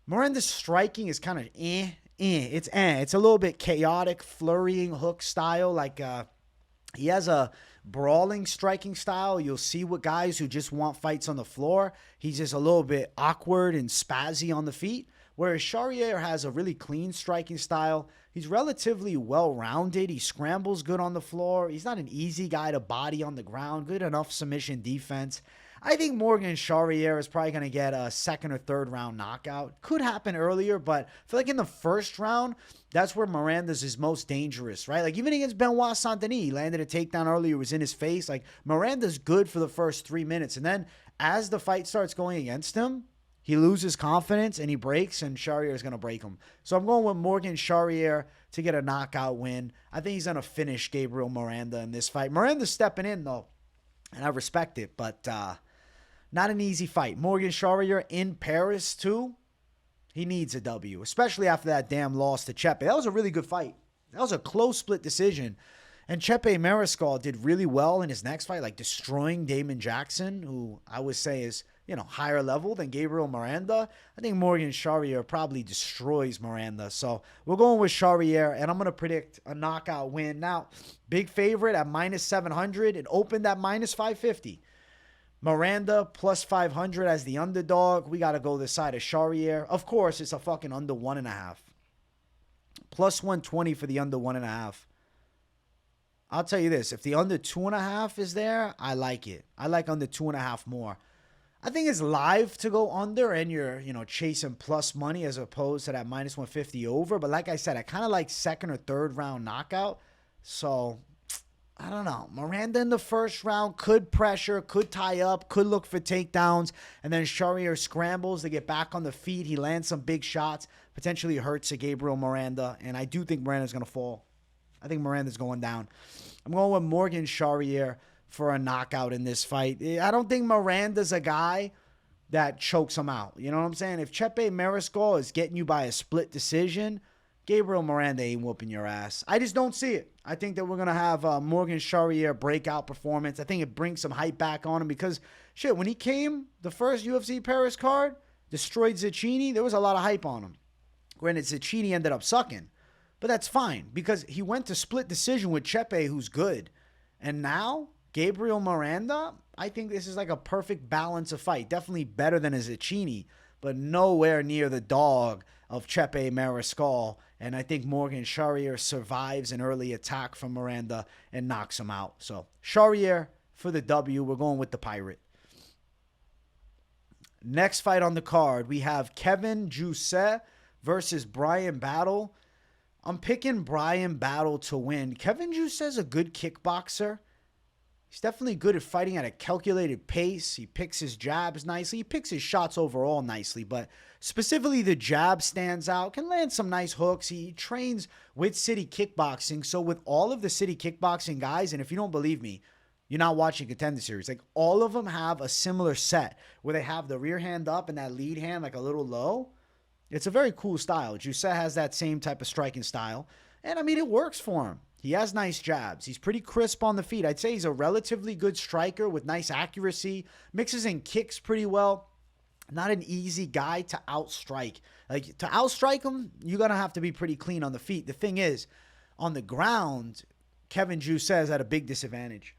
Miranda's striking is kind of It's a little bit chaotic, flurrying hook style. Like he has a brawling striking style. You'll see with guys who just want fights on the floor. He's just a little bit awkward and spazzy on the feet. Whereas Charriere has a really clean striking style. He's relatively well-rounded. He scrambles good on the floor. He's not an easy guy to body on the ground. Good enough submission defense. I think Morgan Charriere is probably going to get a second or third round knockout. Could happen earlier, but I feel like in the first round, that's where Miranda's his most dangerous, right? Like even against Benoit Saint-Denis, he landed a takedown earlier, was in his face. Like Miranda's good for the first 3 minutes. And then as the fight starts going against him, he loses confidence and he breaks, and Charriere is going to break him. So I'm going with Morgan Charriere to get a knockout win. I think he's going to finish Gabriel Miranda in this fight. Miranda's stepping in, though, and I respect it, but not an easy fight. Morgan Charriere in Paris, too. He needs a W, especially after that damn loss to Chepe. That was a really good fight. That was a close split decision. And Chepe Mariscal did really well in his next fight, like destroying Damon Jackson, who I would say is, higher level than Gabriel Miranda. I think Morgan Charriere probably destroys Miranda. So we're going with Charriere, and I'm going to predict a knockout win. Now, big favorite at minus 700. It opened at minus 550. Miranda plus 500 as the underdog. We got to go this side of Charriere. Of course, it's a fucking under 1.5. Plus 120 for the under 1.5. I'll tell you this. If the under 2.5 is there, I like it. I like under 2.5 more. I think it's live to go under and you're, chasing plus money as opposed to that minus 150 over. But like I said, I kind of like second or third round knockout. So, I don't know. Miranda in the first round could pressure, could tie up, could look for takedowns. And then Charriere scrambles to get back on the feet. He lands some big shots, potentially hurts to Gabriel Miranda. And I do think Miranda's going to fall. I think Miranda's going down. I'm going with Morgan Charriere for a knockout in this fight. I don't think Miranda's a guy that chokes him out. You know what I'm saying? If Chepe Mariscal is getting you by a split decision, Gabriel Miranda ain't whooping your ass. I just don't see it. I think that we're going to have a Morgan Charriere breakout performance. I think it brings some hype back on him because, shit, when he came, the first UFC Paris card, destroyed Cecchini, there was a lot of hype on him. Granted, Cecchini ended up sucking. But that's fine because he went to split decision with Chepe, who's good. And now, Gabriel Miranda, I think this is like a perfect balance of fight. Definitely better than a Cecchini, but nowhere near the dog of Chepe Mariscal. And I think Morgan Charriere survives an early attack from Miranda and knocks him out. So, Charriere for the W. We're going with the Pirate. Next fight on the card, we have Kevin Jousset versus Bryan Battle. I'm picking Bryan Battle to win. Kevin Jousset's a good kickboxer. He's definitely good at fighting at a calculated pace. He picks his jabs nicely. He picks his shots overall nicely, but specifically the jab stands out. Can land some nice hooks. He trains with city kickboxing. So with all of the city kickboxing guys, and if you don't believe me, you're not watching Contender Series. Like all of them have a similar set where they have the rear hand up and that lead hand like a little low. It's a very cool style. Jousset has that same type of striking style. And I mean, it works for him. He has nice jabs. He's pretty crisp on the feet. I'd say he's a relatively good striker with nice accuracy. Mixes in kicks pretty well. Not an easy guy to outstrike. Like, to outstrike him, you're going to have to be pretty clean on the feet. The thing is, on the ground, Kevin Jousset is at a big disadvantage.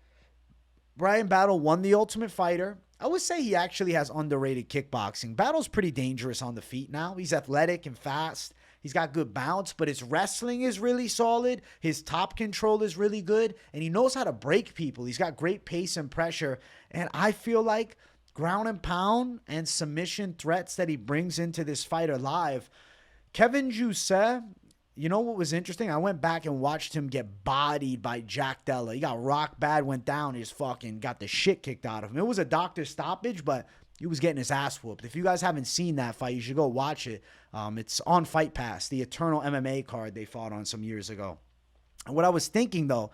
Bryan Battle won the Ultimate Fighter. I would say he actually has underrated kickboxing. Battle's pretty dangerous on the feet now. He's athletic and fast. He's got good bounce, but his wrestling is really solid. His top control is really good, and he knows how to break people. He's got great pace and pressure, and I feel like ground and pound and submission threats that he brings into this fight are live. Kevin Jousset, you know what was interesting? I went back and watched him get bodied by Jack Della. He got rock bad, went down, he's fucking got the shit kicked out of him. It was a doctor stoppage, but he was getting his ass whooped. If you guys haven't seen that fight, you should go watch it. It's on Fight Pass, the Eternal MMA card they fought on some years ago. And what I was thinking, though,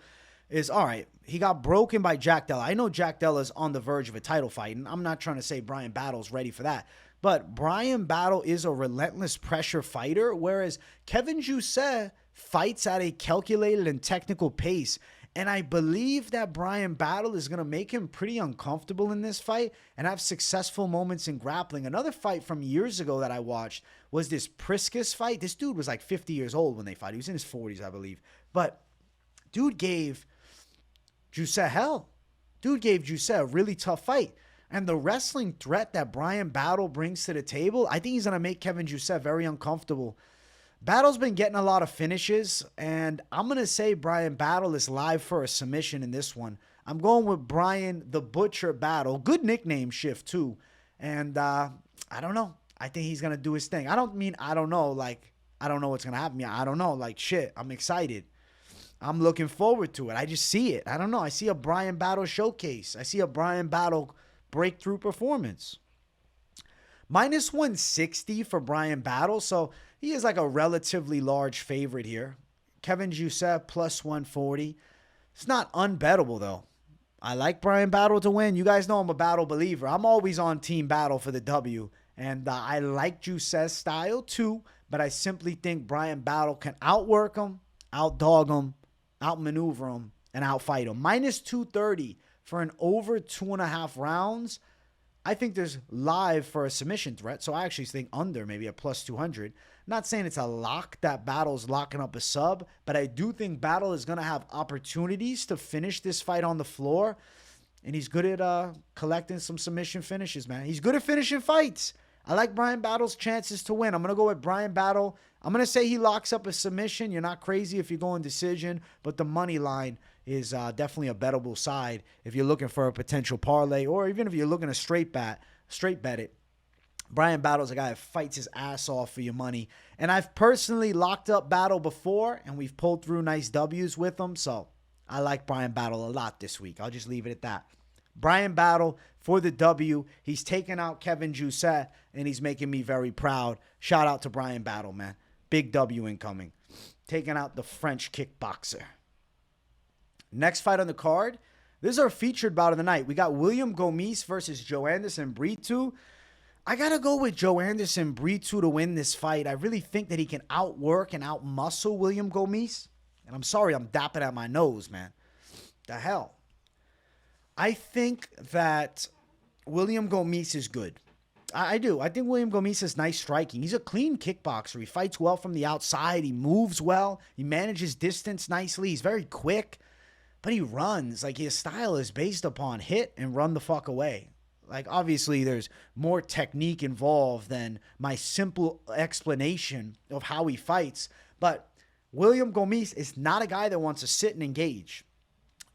is, all right, he got broken by Jack Della. I know Jack Della is on the verge of a title fight, and I'm not trying to say Bryan Battle's ready for that. But Bryan Battle is a relentless pressure fighter, whereas Kevin Jousset fights at a calculated and technical pace. And I believe that Bryan Battle is going to make him pretty uncomfortable in this fight and have successful moments in grappling. Another fight from years ago that I watched was this Priscus fight. This dude was like 50 years old when they fought. He was in his 40s, I believe. But dude gave Jousset hell. Dude gave Jousset a really tough fight. And the wrestling threat that Bryan Battle brings to the table, I think he's going to make Kevin Jousset very uncomfortable. Battle's been getting a lot of finishes, and I'm going to say Bryan Battle is live for a submission in this one. I'm going with Bryan the Butcher Battle. Good nickname shift, too. And I don't know. I think he's going to do his thing. I don't mean I don't know, like I don't know what's going to happen. Yeah, I don't know. Like, shit, I'm excited. I'm looking forward to it. I just see it. I don't know. I see a Bryan Battle showcase. I see a Bryan Battle breakthrough performance. Minus 160 for Bryan Battle. So he is like a relatively large favorite here. Kevin Jousset plus 140. It's not unbettable, though. I like Bryan Battle to win. You guys know I'm a Battle believer. I'm always on Team Battle for the W. And I like Jousset's style, too. But I simply think Bryan Battle can outwork him, outdog him, outmaneuver him, and outfight him. Minus 230 for an over 2.5 rounds. I think there's live for a submission threat, so I actually think under, maybe a plus 200. Not saying it's a lock that Battle's locking up a sub, but I do think Battle is going to have opportunities to finish this fight on the floor, and he's good at collecting some submission finishes, man. He's good at finishing fights. I like Bryan Battle's chances to win. I'm going to go with Bryan Battle. I'm going to say he locks up a submission. You're not crazy if you go in decision, but the money line is definitely a bettable side if you're looking for a potential parlay, or even if you're looking to straight bet it. Bryan Battle's a guy that fights his ass off for your money. And I've personally locked up Battle before, and we've pulled through nice W's with him. So I like Bryan Battle a lot this week. I'll just leave it at that. Bryan Battle for the W. He's taking out Kevin Jousset, and he's making me very proud. Shout out to Bryan Battle, man. Big W incoming. Taking out the French kickboxer. Next fight on the card. This is our featured bout of the night. We got William Gomis versus Joanderson Brito. I got to go with Joanderson Brito to win this fight. I really think that he can outwork and outmuscle William Gomis. And I'm sorry, I'm dapping at my nose, man. The hell. I think that William Gomis is good. I do. I think William Gomis is nice striking. He's a clean kickboxer. He fights well from the outside. He moves well. He manages distance nicely. He's very quick. But he runs. Like, his style is based upon hit and run the fuck away. Like, obviously, there's more technique involved than my simple explanation of how he fights. But William Gomis is not a guy that wants to sit and engage.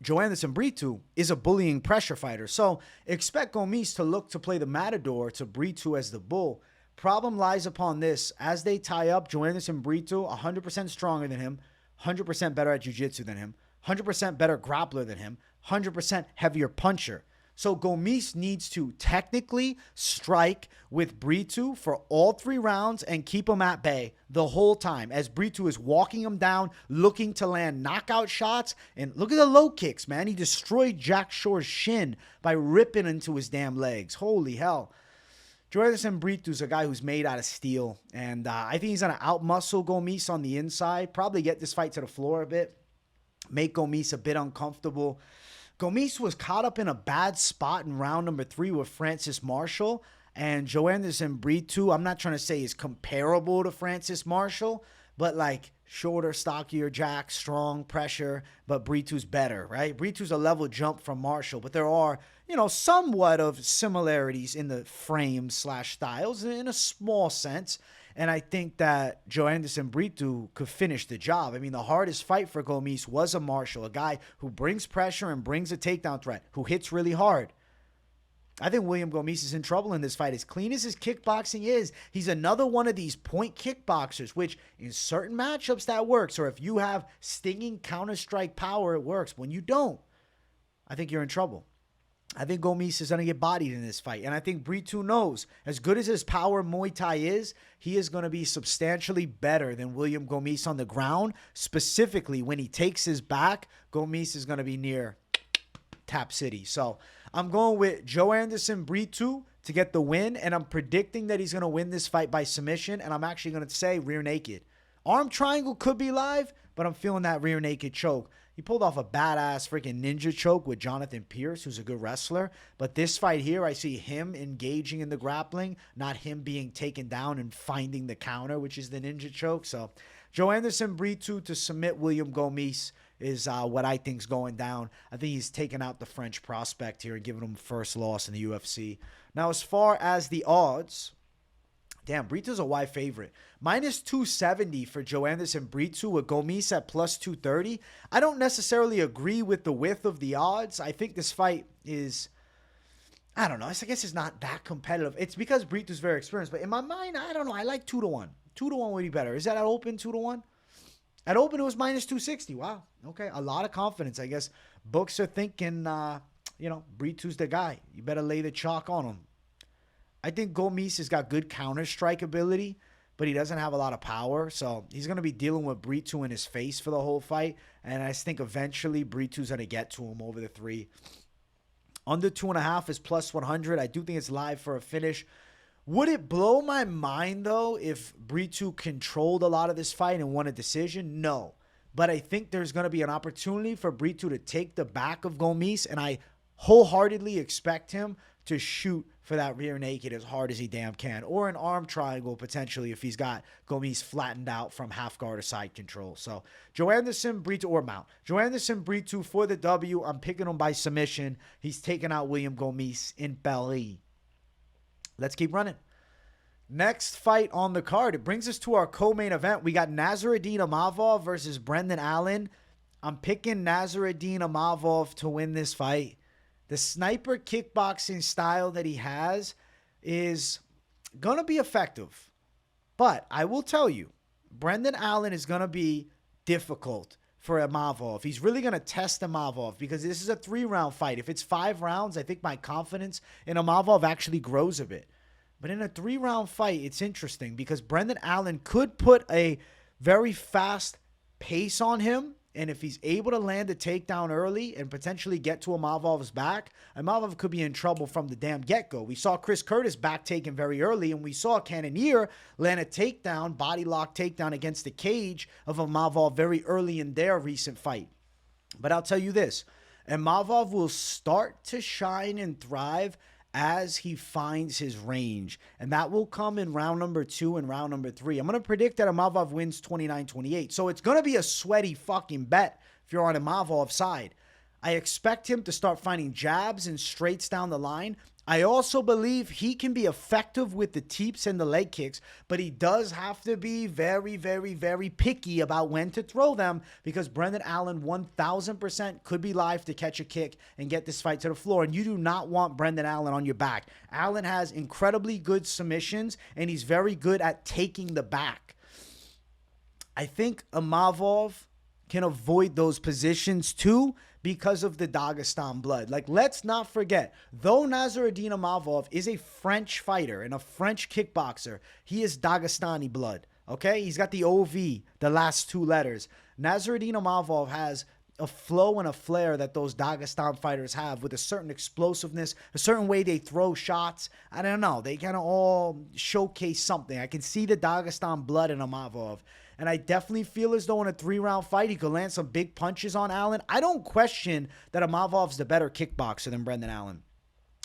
Joanderson Brito is a bullying pressure fighter. So expect Gomis to look to play the matador to Brito as the bull. Problem lies upon this. As they tie up, Joanderson Brito, 100% stronger than him, 100% better at jiu-jitsu than him, 100% better grappler than him, 100% heavier puncher. So Gomis needs to technically strike with Brito for all 3 rounds and keep him at bay the whole time as Brito is walking him down, looking to land knockout shots. And look at the low kicks, man. He destroyed Jack Shore's shin by ripping into his damn legs. Holy hell. Joanderson Brito's a guy who's made out of steel. And I think he's going to outmuscle Gomis on the inside. Probably get this fight to the floor a bit. Make Gomis a bit uncomfortable. Gomis was caught up in a bad spot in round number 3 with Francis Marshall. And Joanderson Brito, I'm not trying to say is comparable to Francis Marshall, but like shorter, stockier Jack, strong pressure, but Brito's better, right? Brito's a level jump from Marshall, but there are, somewhat of similarities in the frame / styles in a small sense. And I think that Joanderson Brito could finish the job. I mean, the hardest fight for Gomis was a Marshall, a guy who brings pressure and brings a takedown threat, who hits really hard. I think William Gomis is in trouble in this fight. As clean as his kickboxing is, he's another one of these point kickboxers, which in certain matchups that works. Or if you have stinging counter-strike power, it works. When you don't, I think you're in trouble. I think Gomis is going to get bodied in this fight. And I think Brito knows, as good as his power Muay Thai is, he is going to be substantially better than William Gomis on the ground. Specifically, when he takes his back, Gomis is going to be near Tap City. So I'm going with Joe Anderson Brito to get the win. And I'm predicting that he's going to win this fight by submission. And I'm actually going to say rear naked. Arm triangle could be live, but I'm feeling that rear naked choke. He pulled off a badass freaking ninja choke with Jonathan Pierce, who's a good wrestler. But this fight here, I see him engaging in the grappling, not him being taken down and finding the counter, which is the ninja choke. So Joe Anderson Brito to submit William Gomis is what I think is going down. I think he's taking out the French prospect here and giving him first loss in the UFC. Now, as far as the odds, damn, Brito's a wide favorite. Minus 270 for Joe Anderson Brito with Gomis at plus 230. I don't necessarily agree with the width of the odds. I think this fight is, I don't know. I guess it's not that competitive. It's because Brito's very experienced. But in my mind, I don't know. I like 2-1. 2-1 would be better. Is that at open 2-1? At open, it was minus 260. Wow. Okay. A lot of confidence. I guess books are thinking, Brito's the guy. You better lay the chalk on him. I think Gomis has got good counter strike ability, but he doesn't have a lot of power. So he's going to be dealing with Brito in his face for the whole fight. And I think eventually Brito's going to get to him over the 3. Under 2.5 is plus 100. I do think it's live for a finish. Would it blow my mind, though, if Brito controlled a lot of this fight and won a decision? No. But I think there's going to be an opportunity for Brito to take the back of Gomis, and I wholeheartedly expect him to shoot for that rear naked as hard as he damn can, or an arm triangle potentially if he's got Gomis flattened out from half guard or side control. So Joe Anderson Brito or mount. Joe Anderson Brito for the W. I'm picking him by submission. He's taking out William Gomis in Paris. Let's keep running. Next fight on the card. It brings us to our co-main event. We got Nasruddin Imavov versus Brendan Allen. I'm picking Nasruddin Imavov to win this fight. The sniper kickboxing style that he has is going to be effective. But I will tell you, Brendan Allen is going to be difficult for Imavov. He's really going to test Imavov because this is a 3-round fight. If it's 5 rounds, I think my confidence in Imavov actually grows a bit. But in a 3-round fight, it's interesting because Brendan Allen could put a very fast pace on him. And if he's able to land a takedown early and potentially get to Imavov's back, Imavov could be in trouble from the damn get-go. We saw Chris Curtis back taken very early, and we saw Cannonier land a takedown, body lock takedown against the cage of Imavov very early in their recent fight. But I'll tell you this, Imavov will start to shine and thrive as he finds his range. And that will come in round number 2 and round number 3. I'm going to predict that Imavov wins 29-28. So it's going to be a sweaty fucking bet if you're on Imavov's side. I expect him to start finding jabs and straights down the line. I also believe he can be effective with the teeps and the leg kicks, but he does have to be very, very, very picky about when to throw them because Brendan Allen 1000% could be live to catch a kick and get this fight to the floor, and you do not want Brendan Allen on your back. Allen has incredibly good submissions, and he's very good at taking the back. I think Imavov can avoid those positions too, because of the Dagestan blood. Like, let's not forget, though Nasruddin Imavov is a French fighter and a French kickboxer, he is Dagestani blood, okay? He's got the OV, the last 2 letters. Nasruddin Imavov has a flow and a flair that those Dagestan fighters have with a certain explosiveness, a certain way they throw shots. I don't know. They kind of all showcase something. I can see the Dagestan blood in Imavov. And I definitely feel as though in a 3-round fight, he could land some big punches on Allen. I don't question that Imavov's the better kickboxer than Brendan Allen.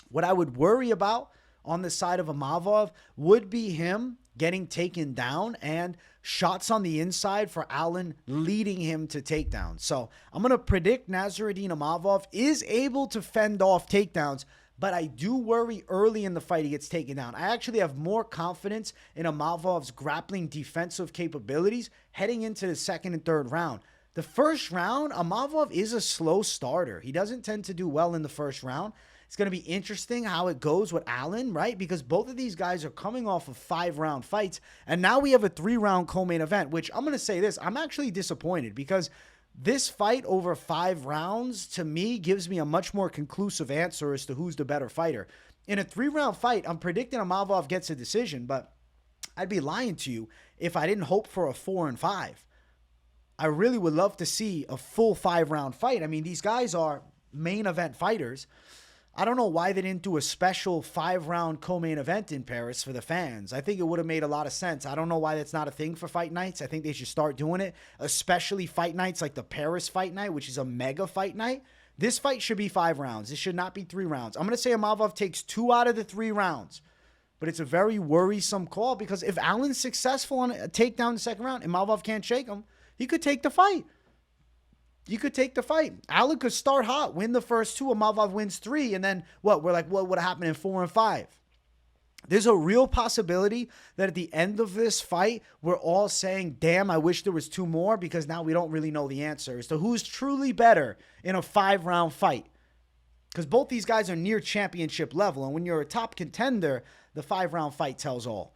What I would worry about on the side of Imavov would be him getting taken down and shots on the inside for Allen leading him to takedowns. So I'm going to predict Nasruddin Imavov is able to fend off takedowns, but I do worry early in the fight he gets taken down. I actually have more confidence in Imavov's grappling defensive capabilities heading into the 2nd and 3rd round. The 1st round, Imavov is a slow starter. He doesn't tend to do well in the 1st round. It's going to be interesting how it goes with Allen, right? Because both of these guys are coming off of 5-round fights, and now we have a 3-round co-main event, which I'm going to say this, I'm actually disappointed because This fight over 5 rounds, to me, gives me a much more conclusive answer as to who's the better fighter. In a 3-round fight, I'm predicting Imavov gets a decision, but I'd be lying to you if I didn't hope for a 4 and 5. I really would love to see a full 5-round fight. I mean, these guys are main event fighters. I don't know why they didn't do a special 5-round co-main event in Paris for the fans. I think it would have made a lot of sense. I don't know why that's not a thing for fight nights. I think they should start doing it, especially fight nights like the Paris fight night, which is a mega fight night. This fight should be 5 rounds. It should not be 3 rounds. I'm going to say Imavov takes 2 out of the 3 rounds, but it's a very worrisome call because if Allen's successful on a takedown in the second round, Imavov can't shake him, he could take the fight. You could take the fight. Allen could start hot, win the first 2, Imavov wins 3, and then what? We're like, what would happen in 4 and 5? There's a real possibility that at the end of this fight, we're all saying, damn, I wish there was 2 more, because now we don't really know the answer as to who's truly better in a 5-round fight. Because both these guys are near championship level, and when you're a top contender, the 5-round fight tells all.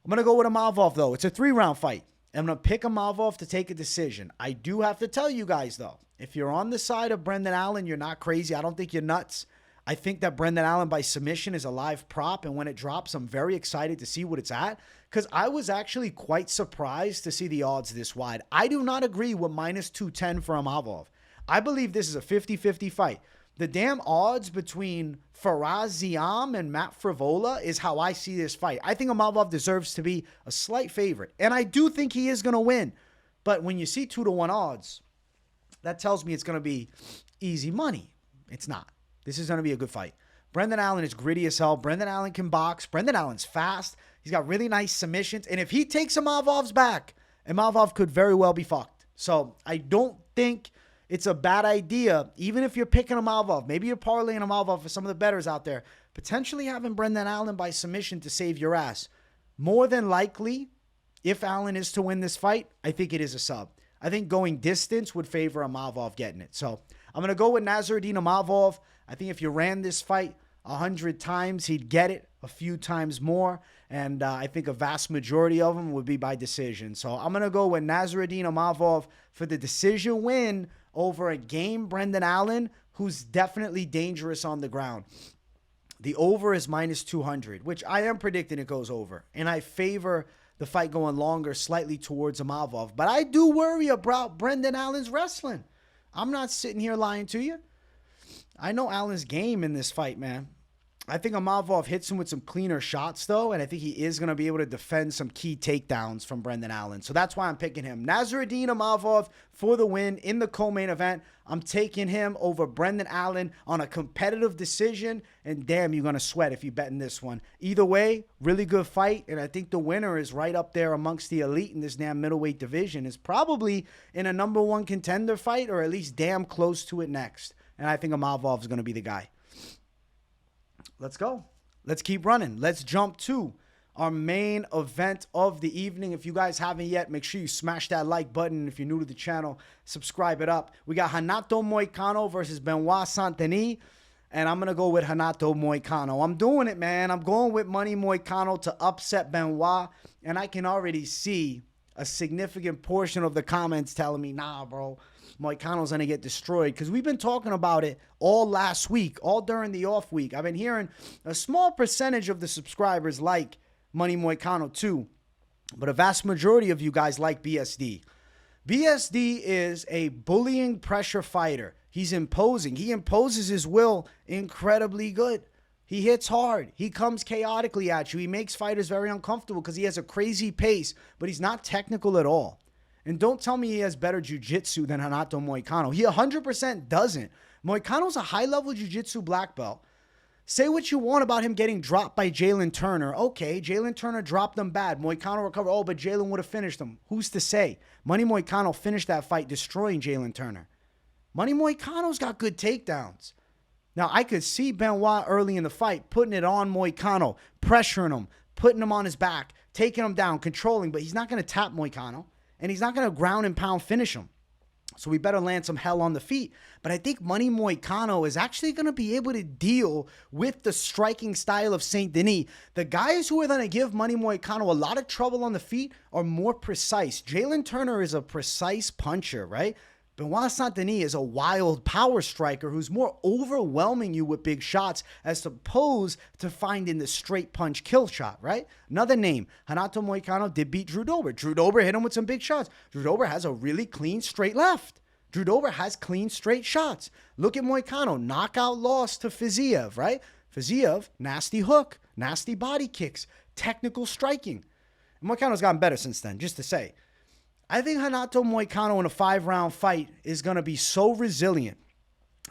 I'm going to go with Imavov, though. It's a 3-round fight. I'm going to pick Imavov to take a decision. I do have to tell you guys, though, if you're on the side of Brendan Allen, you're not crazy. I don't think you're nuts. I think that Brendan Allen by submission is a live prop, and when it drops, I'm very excited to see what it's at, because I was actually quite surprised to see the odds this wide. I do not agree with minus 210 for Imavov. I believe this is a 50-50 fight. The damn odds between Faraz Ziam and Matt Frevola is how I see this fight. I think Imavov deserves to be a slight favorite, and I do think he is going to win. But when you see 2-1 odds, that tells me it's going to be easy money. It's not. This is going to be a good fight. Brendan Allen is gritty as hell. Brendan Allen can box. Brendan Allen's fast. He's got really nice submissions. And if he takes Imavov's back, Imavov could very well be fucked. So I don't think it's a bad idea, even if you're picking Imavov. Maybe you're parlaying Imavov for some of the bettors out there. Potentially having Brendan Allen by submission to save your ass. More than likely, if Allen is to win this fight, I think it is a sub. I think going distance would favor Imavov getting it. So I'm going to go with Nasruddin Imavov. I think if you ran this fight 100 times, he'd get it a few times more. And I think a vast majority of them would be by decision. So I'm going to go with Nasruddin Imavov for the decision win over a game Brendan Allen, who's definitely dangerous on the ground. The over is minus 200, which I am predicting it goes over. And I favor the fight going longer slightly towards Imavov. But I do worry about Brendan Allen's wrestling. I'm not sitting here lying to you. I know Allen's game in this fight, man. I think Imavov hits him with some cleaner shots, though, and I think he is going to be able to defend some key takedowns from Brendan Allen. So that's why I'm picking him. Nasruddin Imavov for the win in the co-main event. I'm taking him over Brendan Allen on a competitive decision, and damn, you're going to sweat if you bet in this one. Either way, really good fight, and I think the winner is right up there amongst the elite in this damn middleweight division. Is probably in a number 1 contender fight, or at least damn close to it next. And I think Imavov is going to be the guy. Let's go. Let's keep running. Let's jump to our main event of the evening. If you guys haven't yet, make sure you smash that like button. If you're new to the channel, subscribe it up. We got Renato Moicano versus Benoit Saint-Denis, and I'm going to go with Renato Moicano. I'm doing it, man. I'm going with money Moicano to upset Benoit, and I can already see a significant portion of the comments telling me, nah, bro, Moicano's going to get destroyed, because we've been talking about it all last week, all during the off week. I've been hearing a small percentage of the subscribers like Money Moicano too, but a vast majority of you guys like BSD. BSD is a bullying pressure fighter. He's imposing. He imposes his will incredibly good. He hits hard. He comes chaotically at you. He makes fighters very uncomfortable because he has a crazy pace, but he's not technical at all. And don't tell me he has better jiu-jitsu than Renato Moicano. He 100% doesn't. Moicano's a high-level jiu-jitsu black belt. Say what you want about him getting dropped by Jalen Turner. Okay, Jalen Turner dropped him bad. Moicano recovered. Oh, but Jalen would have finished him. Who's to say? Money Moicano finished that fight destroying Jalen Turner. Money Moicano's got good takedowns. Now, I could see Benoit early in the fight putting it on Moicano, pressuring him, putting him on his back, taking him down, controlling, but he's not going to tap Moicano. And he's not going to ground and pound finish him. So we better land some hell on the feet. But I think Money Moicano is actually going to be able to deal with the striking style of Saint-Denis. The guys who are going to give Money Moicano a lot of trouble on the feet are more precise. Jalen Turner is a precise puncher, right? Benoit Saint-Denis is a wild power striker who's more overwhelming you with big shots as opposed to finding the straight punch kill shot, right? Another name, Renato Moicano did beat Drew Dober. Drew Dober hit him with some big shots. Drew Dober has a really clean straight left. Drew Dober has clean straight shots. Look at Moicano, knockout loss to Fiziev, right? Fiziev, nasty hook, nasty body kicks, technical striking. And Moicano's gotten better since then, just to say. I think Renato Moicano in a 5-round fight is going to be so resilient.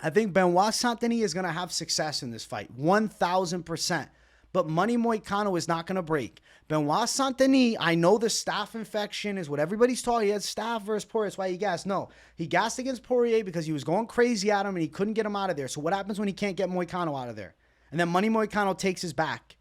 I think Benoit Saint-Denis is going to have success in this fight, 1,000%. But Money Moicano is not going to break. Benoit Saint-Denis, I know the staph infection is what everybody's talking. He had staph versus Poirier. That's why he gassed. No, he gassed against Poirier because he was going crazy at him and he couldn't get him out of there. So what happens when he can't get Moicano out of there? And then Money Moicano takes his back.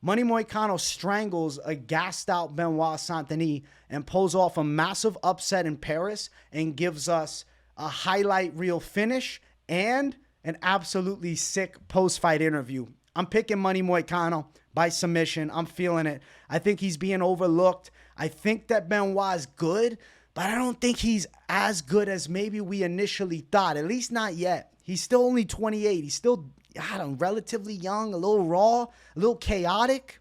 Money Moicano strangles a gassed-out Benoit Saint-Denis and pulls off a massive upset in Paris and gives us a highlight reel finish and an absolutely sick post-fight interview. I'm picking Money Moicano by submission. I'm feeling it. I think he's being overlooked. I think that Benoit's good, but I don't think he's as good as maybe we initially thought, at least not yet. He's still only 28. He's still, I don't know, relatively young, a little raw, a little chaotic.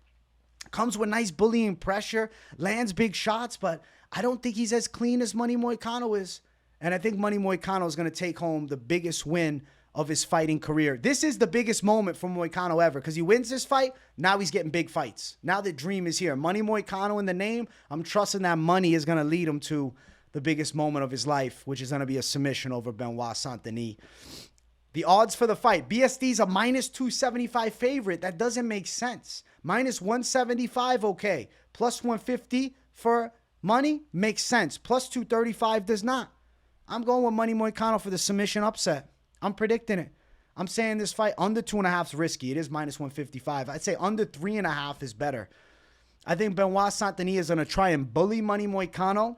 Comes with nice bullying pressure, lands big shots, but I don't think he's as clean as Money Moicano is. And I think Money Moicano is going to take home the biggest win of his fighting career. This is the biggest moment for Moicano ever because he wins this fight. Now he's getting big fights. Now the dream is here. Money Moicano in the name. I'm trusting that money is going to lead him to the biggest moment of his life, which is going to be a submission over Benoit Saint-Denis. The odds for the fight. BSD's a -275 favorite. That doesn't make sense. -175, okay. +150 for Money makes sense. +235 does not. I'm going with Money Moicano for the submission upset. I'm predicting it. I'm saying this fight under 2.5 is risky. It is -155. I'd say under 3.5 is better. I think Benoit Saint-Denis is going to try and bully Money Moicano,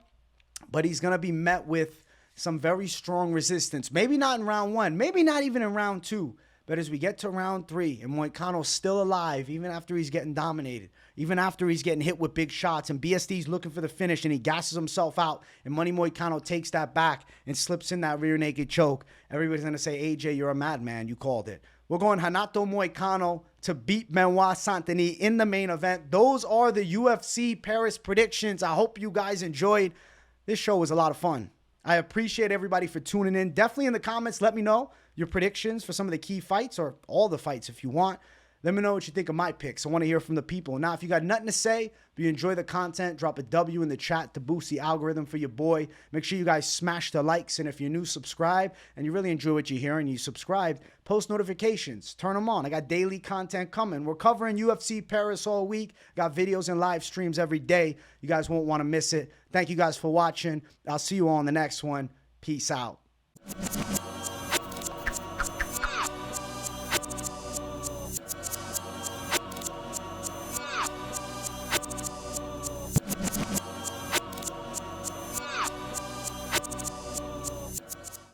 but he's going to be met with some very strong resistance. Maybe not in round 1. Maybe not even in round 2. But as we get to round 3 and Moicano's still alive, even after he's getting dominated, even after he's getting hit with big shots and BSD's looking for the finish and he gasses himself out and Money Moicano takes that back and slips in that rear naked choke, everybody's going to say, AJ, you're a madman. You called it. We're going Renato Moicano to beat Benoit Saint-Denis in the main event. Those are the UFC Paris predictions. I hope you guys enjoyed. This show was a lot of fun. I appreciate everybody for tuning in. Definitely in the comments, let me know your predictions for some of the key fights or all the fights if you want. Let me know what you think of my picks. I want to hear from the people. Now, if you got nothing to say, but you enjoy the content, drop a W in the chat to boost the algorithm for your boy. Make sure you guys smash the likes. And if you're new, subscribe. And you really enjoy what you hear and you subscribe, post notifications. Turn them on. I got daily content coming. We're covering UFC Paris all week. Got videos and live streams every day. You guys won't want to miss it. Thank you guys for watching. I'll see you all on the next one. Peace out.